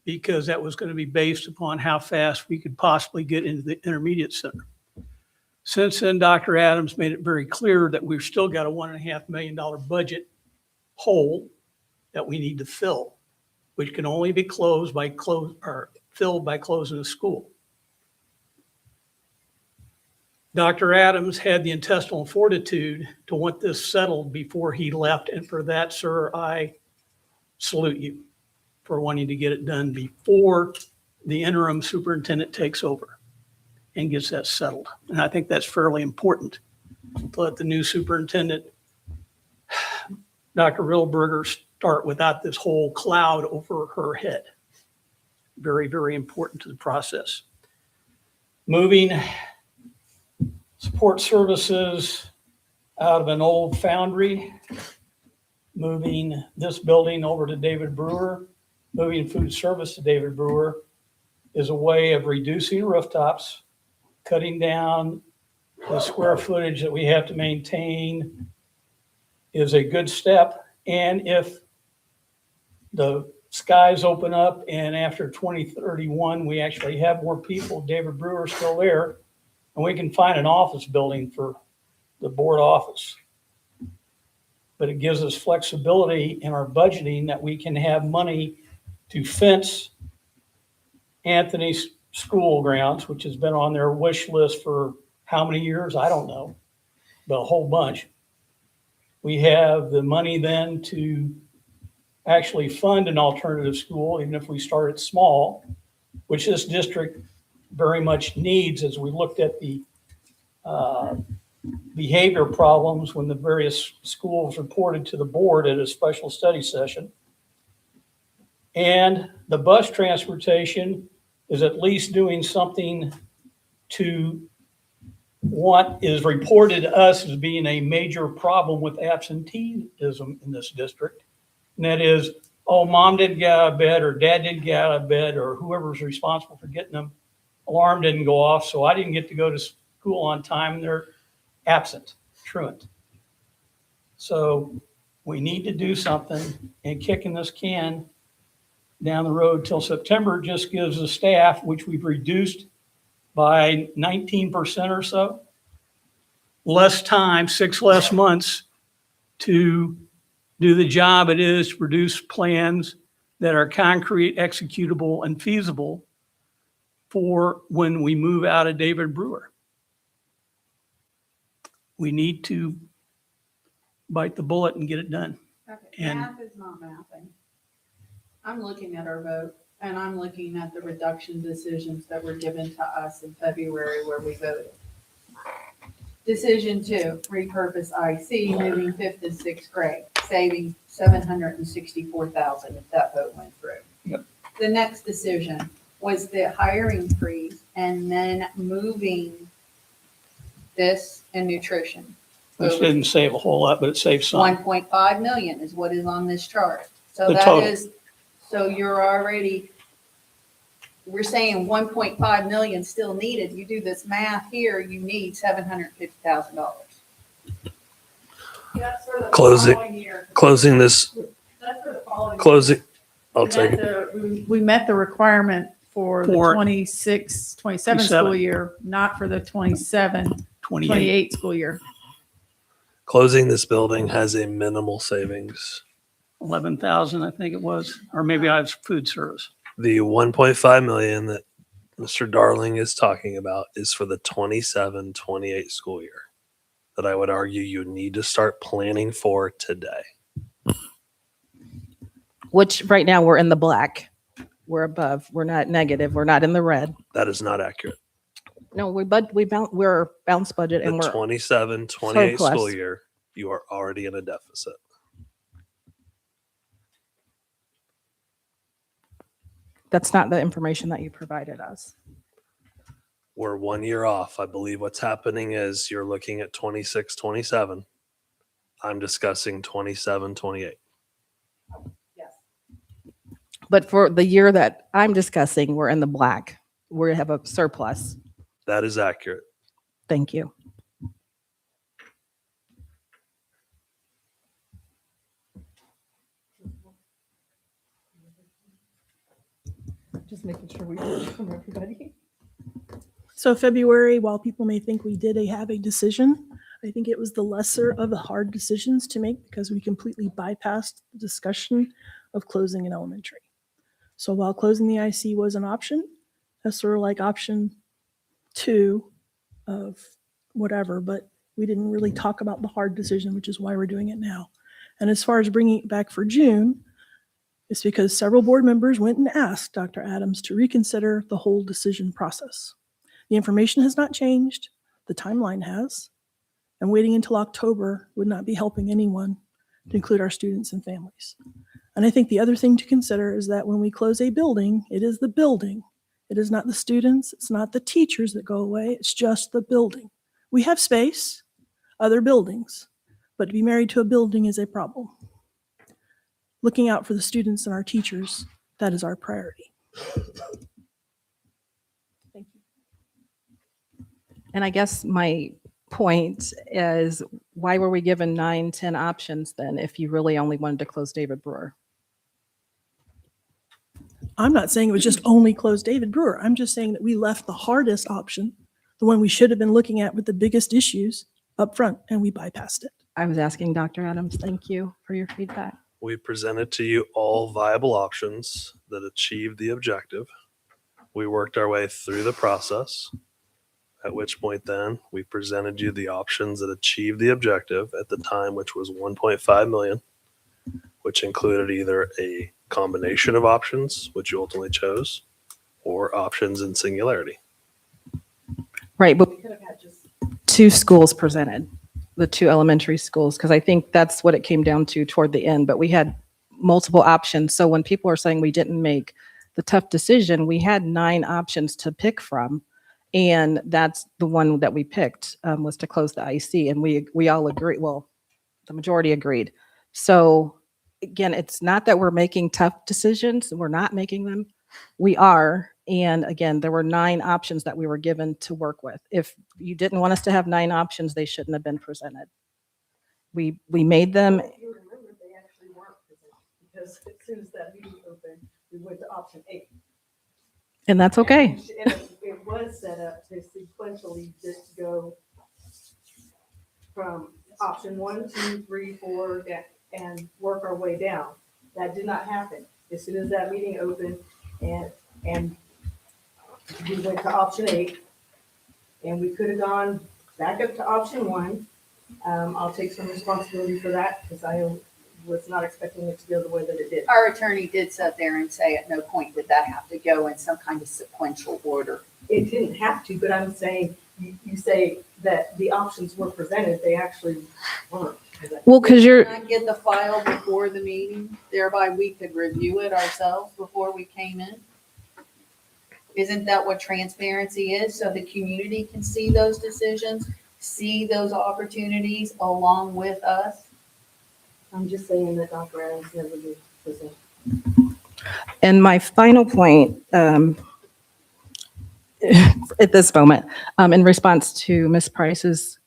because that was going to be based upon how fast we could possibly get into the intermediate center. Since then, Dr. Adams made it very clear that we've still got a $1.5 million budget hole that we need to fill, which can only be filled by closing the school. Dr. Adams had the intestinal fortitude to want this settled before he left. And for that, sir, I salute you for wanting to get it done before the interim superintendent takes over and gets that settled. And I think that's fairly important to let the new superintendent, Dr. Rillberger, start without this whole cloud over her head. Very, very important to the process. Moving support services out of an old foundry, moving this building over to David Brewer, moving food service to David Brewer is a way of reducing rooftops, cutting down the square footage that we have to maintain is a good step. And if the skies open up and after 2031, we actually have more people, David Brewer's still there, and we can find an office building for the board office. But it gives us flexibility in our budgeting that we can have money to fence Anthony's school grounds, which has been on their wish list for how many years? I don't know, but a whole bunch. We have the money then to actually fund an alternative school, even if we start it small, which this district very much needs, as we looked at the behavior problems when the various schools reported to the board at a special study session. And the bus transportation is at least doing something to what is reported to us as being a major problem with absenteeism in this district. And that is, oh, mom didn't get out of bed, or dad didn't get out of bed, or whoever's responsible for getting them, alarm didn't go off, so I didn't get to go to school on time. They're absent, truant. So we need to do something, and kicking this can down the road till September just gives the staff, which we've reduced by 19% or so, less time, 6 less months to do the job it is to produce plans that are concrete, executable, and feasible for when we move out of David Brewer. We need to bite the bullet and get it done. Okay, And- math is not mathing. I'm looking at our vote, and I'm looking at the reduction decisions that were given to us in February where we voted. Decision 2, repurpose IC, moving 5th and 6th grade, saving $764,000 if that vote went through. Yep. The next decision was the hiring freeze and then moving this and nutrition. This didn't save a whole lot, but it saved some. 1.5 million is what is on this chart. So The that total. is, so you're already, we're saying 1.5 million still needed. You do this math here, you need $750,000. That's for the Closing- following year. Closing this, That's for the following. closing, I'll We take met it. we met the requirement for the For 26, 27 27. school year, not for the 27, 28. 28 school year. Closing this building has a minimal savings. 11,000, I think it was, or maybe I was food service. The 1.5 million that Mr. Darling is talking about is for the 27-28 school year that I would argue you need to start planning for today. Which right now we're in the black. We're above. We're not negative. We're not in the red. That is not accurate. No, we're balanced budget and The we're 27-28 school surplus. year, you are already in a deficit. that's not the information that you provided us. We're 1 year off. I believe what's happening is you're looking at 26-27. I'm discussing 27-28. But for the year that I'm discussing, we're in the black. We have a surplus. That is accurate. Thank you. Just making sure we hear from everybody. So February, while people may think we did have a decision, I think it was the lesser of the hard decisions to make because we completely bypassed the discussion of closing an elementary. So while closing the IC was an option, that's sort of like option 2 of whatever, but we didn't really talk about the hard decision, which is why we're doing it now. And as far as bringing it back for June, it's because several board members went and asked Dr. Adams to reconsider the whole decision process. The information has not changed, the timeline has, and waiting until October would not be helping anyone, to include our students and families. And I think the other thing to consider is that when we close a building, it is the building. It is not the students, it's not the teachers that go away, it's just the building. We have space, other buildings, but to be married to a building is a problem. Looking out for the students and our teachers, that is our priority. Thank you. And I guess my point is, why were we given 9, 10 options then if you really only wanted to close David Brewer? I'm not saying it was just only close David Brewer. I'm just saying that we left the hardest option, the one we should have been looking at with the biggest issues up front, and we bypassed it. I was asking Dr. Adams, thank you for your feedback. We presented to you all viable options that achieved the objective. We worked our way through the process, at which point then we presented you the options that achieved the objective at the time, which was 1.5 million, which included either a combination of options, which you ultimately chose, or options in singularity. Right, but We could have had just 2 schools presented, the 2 elementary schools, because I think that's what it came down to toward the end, but we had multiple options. So when people are saying we didn't make the tough decision, we had 9 options to pick from. And that's the one that we picked, was to close the IC. And we all agree, well, the majority agreed. So again, it's not that we're making tough decisions. We're not making them. We are. And again, there were 9 options that we were given to work with. If you didn't want us to have 9 options, they shouldn't have been presented. We made them. You remember they actually weren't presented because as soon as that meeting opened, we went to option 8. And that's okay. And it was set up to sequentially just go from option 1, 2, 3, 4, and work our way down. That did not happen. As soon as that meeting opened and we went to option 8, and we could have gone back up to option 1. I'll take some responsibility for that because I was not expecting it to go the way that it did. Our attorney did sit there and say at no point did that have to go in some kind of sequential order. It didn't have to, but I'm saying, you say that the options were presented, they actually weren't. Well, because you're. Not get the file before the meeting, thereby we could review it ourselves before we came in. Isn't that what transparency is? So the community can see those decisions, see those opportunities along with us? I'm just saying that Dr. Adams never did present. And my final point at this moment, in response to Ms. Price's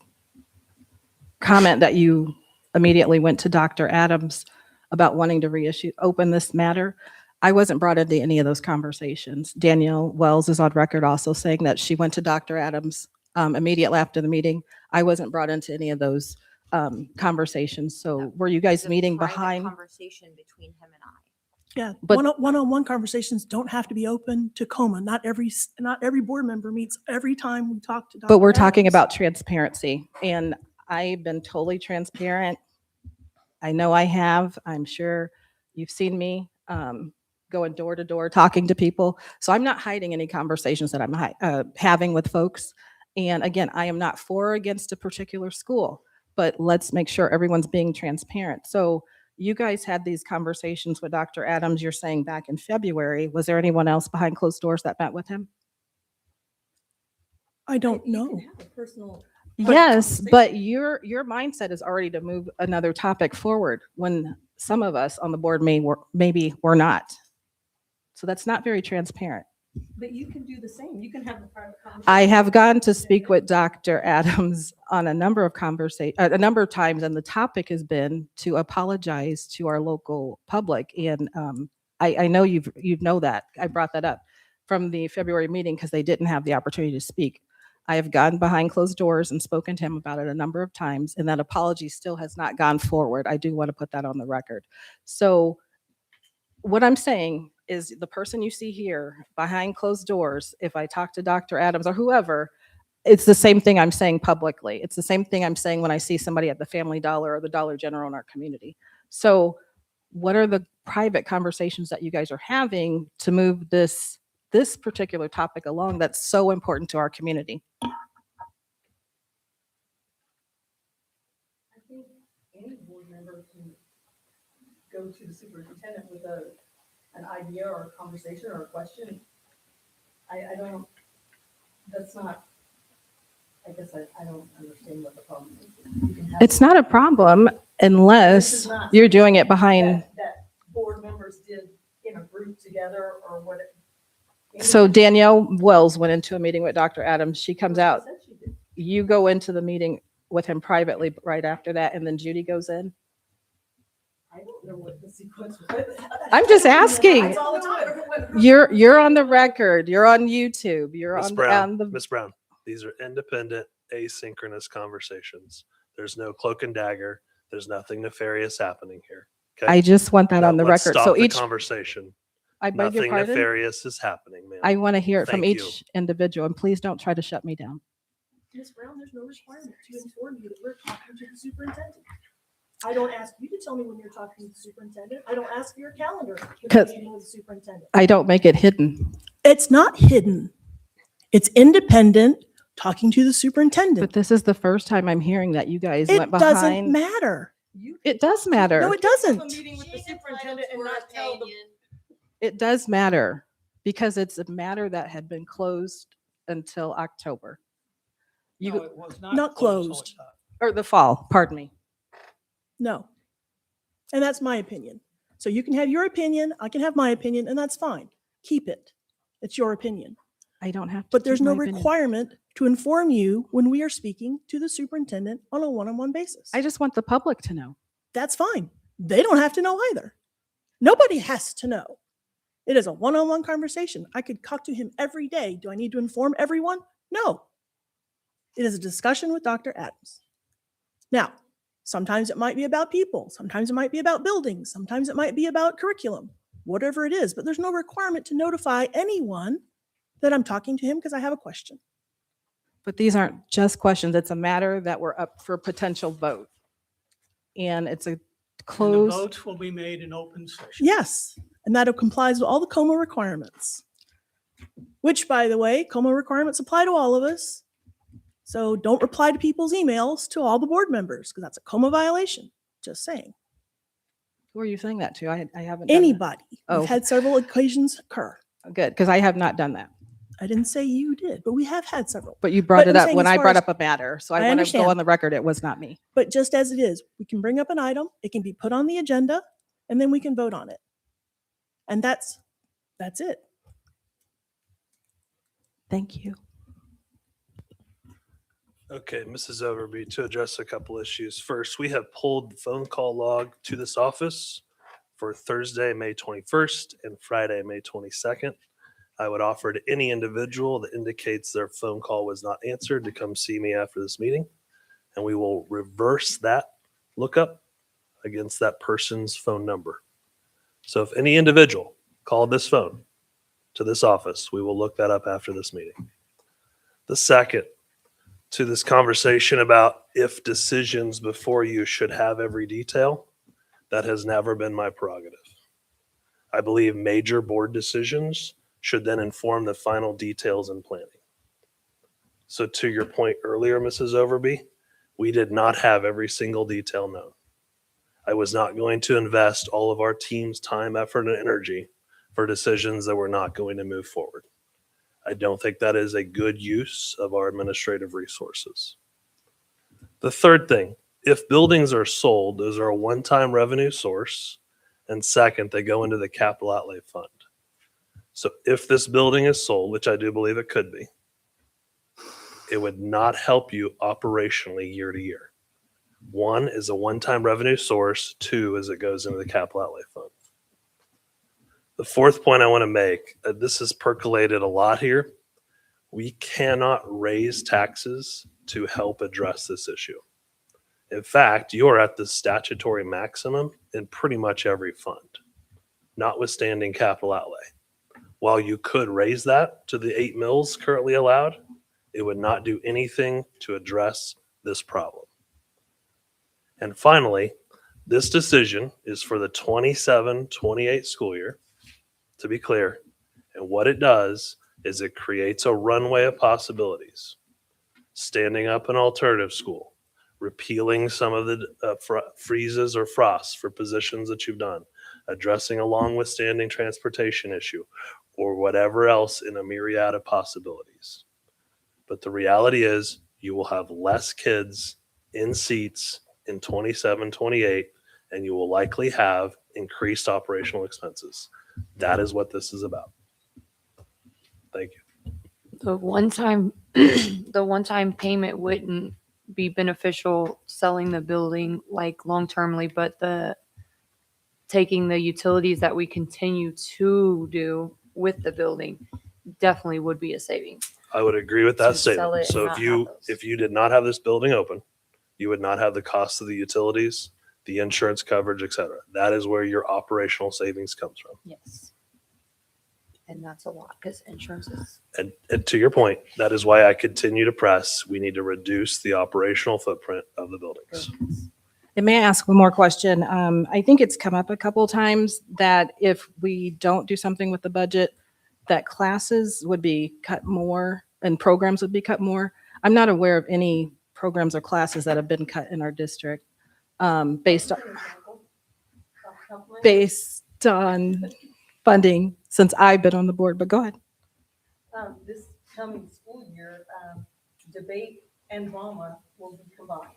comment that you immediately went to Dr. Adams about wanting to open this matter, I wasn't brought into any of those conversations. Danielle Wells is on record also saying that she went to Dr. Adams immediately after the meeting. I wasn't brought into any of those conversations. So were you guys meeting behind? Conversation between him and I. Yeah, But- one-on-one conversations don't have to be open to coma. Not every board member meets every time we talk to Dr. But we're talking Adams. about transparency, and I've been totally transparent. I know I have. I'm sure you've seen me going door to door, talking to people. So I'm not hiding any conversations that I'm having with folks. And again, I am not for or against a particular school, but let's make sure everyone's being transparent. So you guys had these conversations with Dr. Adams, you're saying back in February. Was there anyone else behind closed doors that met with him? I don't know. You can have a personal. Yes, but your mindset is already to move another topic forward when some of us on the board maybe were not. So that's not very transparent. But you can do the same. You can have a private conversation. I have gone to speak with Dr. Adams on a number of times, and the topic has been to apologize to our local public. And I know you know that. I brought that up from the February meeting because they didn't have the opportunity to speak. I have gone behind closed doors and spoken to him about it a number of times, and that apology still has not gone forward. I do want to put that on the record. So what I'm saying is the person you see here behind closed doors, if I talk to Dr. Adams or whoever, it's the same thing I'm saying publicly. It's the same thing I'm saying when I see somebody at the Family Dollar or the Dollar General in our community. So what are the private conversations that you guys are having to move this particular topic along that's so important to our community? I think any board member can go to the superintendent with an idea or a conversation or a question. I don't, that's not, I guess I don't understand what the problem is. You can have- It's not a problem This unless is not you're doing it behind. that board members did in a group together or what. So Danielle Wells went into a meeting with Dr. Adams. She comes out. You go into the meeting with him privately right after that, and then Judy goes in. I don't know what the sequence was. I'm just asking. That's all the time. You're on the record. You're on YouTube. You're Ms. on Brown, the. Ms. Brown, these are independent, asynchronous conversations. There's no cloak and dagger. There's nothing nefarious happening here. Okay? I just want that Now, on the let's record. stop So the each. conversation. I beg your Nothing pardon. nefarious is happening, ma'am. I want to hear it from Thank you. each individual, and please don't try to shut me down. Ms. Brown, there's no requirement to inform you that we're talking to the superintendent. I don't ask you to tell me when you're talking to the superintendent. I don't ask for your calendar if you're 'Cause- meeting with the superintendent. I don't make it hidden. It's not hidden. It's independent, talking to the superintendent. But this is the first time I'm hearing that you guys It went doesn't behind. matter. It does matter. No, it doesn't. Meeting with the superintendent and not tell the. It does matter. Because it's a matter that had been closed until October. No, it was Not not closed. Or the fall, pardon me. No. And that's my opinion. So you can have your opinion, I can have my opinion, and that's fine. Keep it. It's your opinion. I don't have to. But there's keep no my opinion. requirement to inform you when we are speaking to the superintendent on a one-on-one basis. I just want the public to know. That's fine. They don't have to know either. Nobody has to know. It is a one-on-one conversation. I could talk to him every day. Do I need to inform everyone? No. It is a discussion with Dr. Adams. Now, sometimes it might be about people. Sometimes it might be about buildings. Sometimes it might be about curriculum, whatever it is. But there's no requirement to notify anyone that I'm talking to him because I have a question. But these aren't just questions. It's a matter that we're up for potential vote. And it's a And the closed. votes will be made in open session. Yes, and that complies with all the COMA requirements, which, by the way, COMA requirements apply to all of us. So don't reply to people's emails to all the board members because that's a COMA violation. Just saying. Who are you saying that to? I haven't. done that. Anybody. Oh. We've had several occasions occur. Good, because I have not done that. I didn't say you did, but we have had several. But you brought But it I'm up saying when as I far brought as- up a matter. So I I want to understand. go on the record. It was not me. But just as it is, we can bring up an item, it can be put on the agenda, and then we can vote on it. And that's it. Thank you. Okay, Mrs. Overby, to address a couple issues. First, we have pulled the phone call log to this office for Thursday, May 21st and Friday, May 22nd. I would offer to any individual that indicates their phone call was not answered to come see me after this meeting, and we will reverse that lookup against that person's phone number. So if any individual called this phone to this office, we will look that up after this meeting. The second, to this conversation about if decisions before you should have every detail, that has never been my prerogative. I believe major board decisions should then inform the final details and planning. So to your point earlier, Mrs. Overby, we did not have every single detail known. I was not going to invest all of our team's time, effort, and energy for decisions that were not going to move forward. I don't think that is a good use of our administrative resources. The third thing, if buildings are sold, those are a one-time revenue source. And second, they go into the capital outlay fund. So if this building is sold, which I do believe it could be, it would not help you operationally year to year. One is a one-time revenue source. Two is it goes into the capital outlay fund. The fourth point I want to make, this has percolated a lot here. We cannot raise taxes to help address this issue. In fact, you are at the statutory maximum in pretty much every fund, notwithstanding capital outlay. While you could raise that to the 8 mils currently allowed, it would not do anything to address this problem. And finally, this decision is for the 27-28 school year, to be clear. And what it does is it creates a runway of possibilities. Standing up an alternative school, repealing some of the freezes or frosts for positions that you've done, addressing a long withstanding transportation issue, or whatever else in a myriad of possibilities. But the reality is you will have less kids in seats in 27-28, and you will likely have increased operational expenses. That is what this is about. Thank you. The one-time payment wouldn't be beneficial selling the building like long-termly, but taking the utilities that we continue to do with the building definitely would be a saving. I would agree with that To sell statement. it So and not have those. if you did not have this building open, you would not have the cost of the utilities, the insurance coverage, et cetera. That is where your operational savings comes from. Yes. And that's a lot because insurance is. And to your point, that is why I continue to press, we need to reduce the operational footprint of the buildings. And may I ask one more question? I think it's come up a couple of times that if we don't do something with the budget, that classes would be cut more and programs would be cut more. I'm not aware of any programs or classes that have been cut in our district based on funding. since I've been on the board, but go ahead. This coming school year, debate and drama will be combined.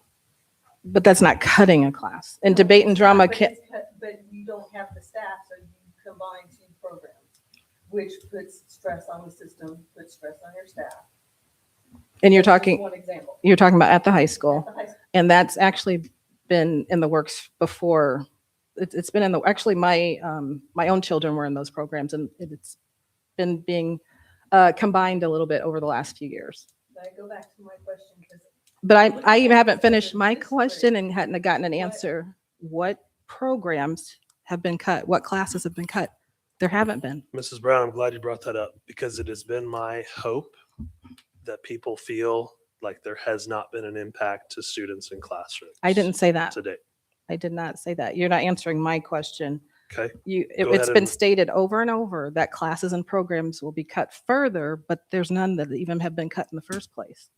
But that's not cutting a class. And debate and drama But can, it's but you don't have the staff, so you combine two programs, which puts stress on the system, puts stress on your staff. and you're That's just talking, one example. you're talking about at the high school. At the high school. And that's actually been in the works before. It's been in the, actually my own children were in those programs, and it's been being combined a little bit over the last few years. But I go back to my question because. But I even haven't finished my question and hadn't gotten an answer. What programs have been cut? What classes have been cut? There haven't been. Mrs. Brown, I'm glad you brought that up because it has been my hope that people feel like there has not been an impact to students in classrooms. I didn't say that. Today. I did not say that. You're not answering my question. Okay. It's ahead been and- stated over and over that classes and programs will be cut further, but there's none that even have been cut in the first place.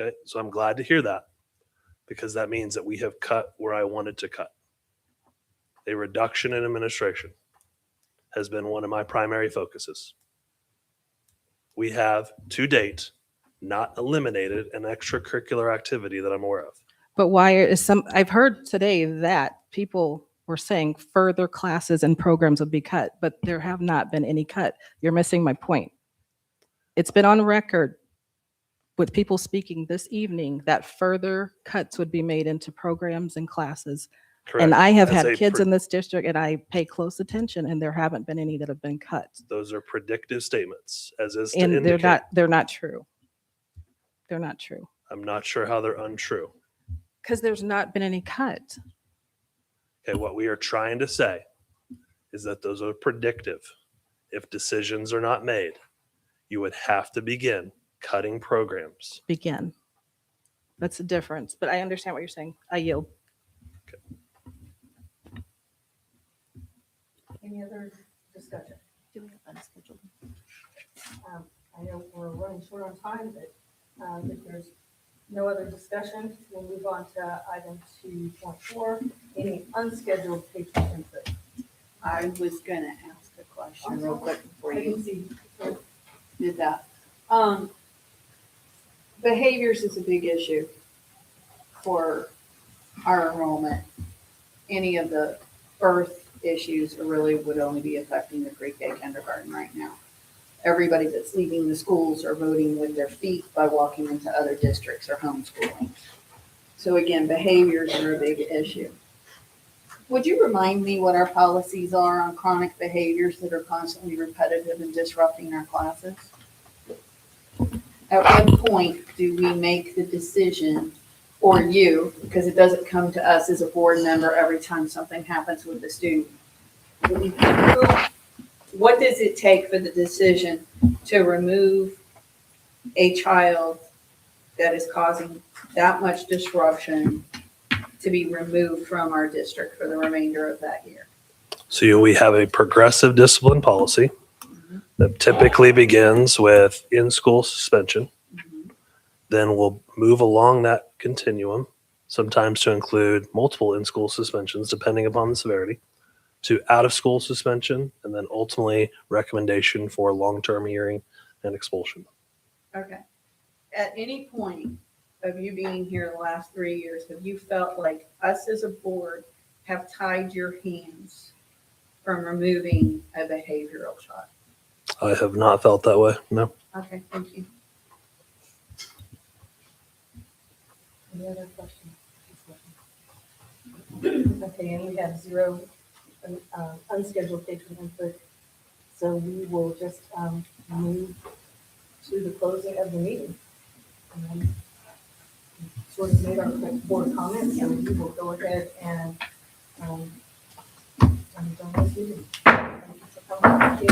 Okay. So I'm glad to hear that because that means that we have cut where I wanted to cut. A reduction in administration has been one of my primary focuses. We have to date not eliminated an extracurricular activity that I'm aware of. But why is I've heard today that people were saying further classes and programs would be cut, but there have not been any cut. You're missing my point. It's been on record with people speaking this evening that further cuts would be made into programs and classes. Correct. And I have As had a kids in this district and I pay close attention and there haven't been any that have been cut. Those are predictive statements, as is to And indicate. they're not true. They're not true. I'm not sure how they're untrue. Because there's not been any cut. Okay, what we are trying to say is that those are predictive. If decisions are not made, you would have to begin cutting programs. Begin. That's the difference. But I understand what you're saying. I yield. Any other discussion? Do we have unscheduled? I know we're running short on time, but if there's no other discussion, we'll move on to item 2.4, any unscheduled patron input. I was gonna ask a question real quick before I can you see. did that. Behaviors is a big issue for our enrollment. Any of the birth issues really would only be affecting the pre-K kindergarten right now. Everybody that's leaving the schools are voting with their feet by walking into other districts or homeschooling. So again, behaviors are a big issue. Would you remind me what our policies are on chronic behaviors that are constantly repetitive and disrupting our classes? At what point do we make the decision, or you, because it doesn't come to us as a board member every time something happens with the student? What does it take for the decision to remove a child that is causing that much disruption to be removed from our district for the remainder of that year? So we have a progressive discipline policy that typically begins with in-school suspension. Then we'll move along that continuum, sometimes to include multiple in-school suspensions, depending upon the severity, to out-of-school suspension, and then ultimately recommendation for long-term hearing and expulsion. Okay. At any point of you being here the last 3 years, have you felt like us as a board have tied your hands from removing a behavioral child? I have not felt that way, no. Okay, thank you. Any other questions? Okay, and we have 0 unscheduled patron input. So we will just move to the closing of the meeting. Sort of made our board comments, so we will go ahead and I'm done this meeting. Thank you for coming.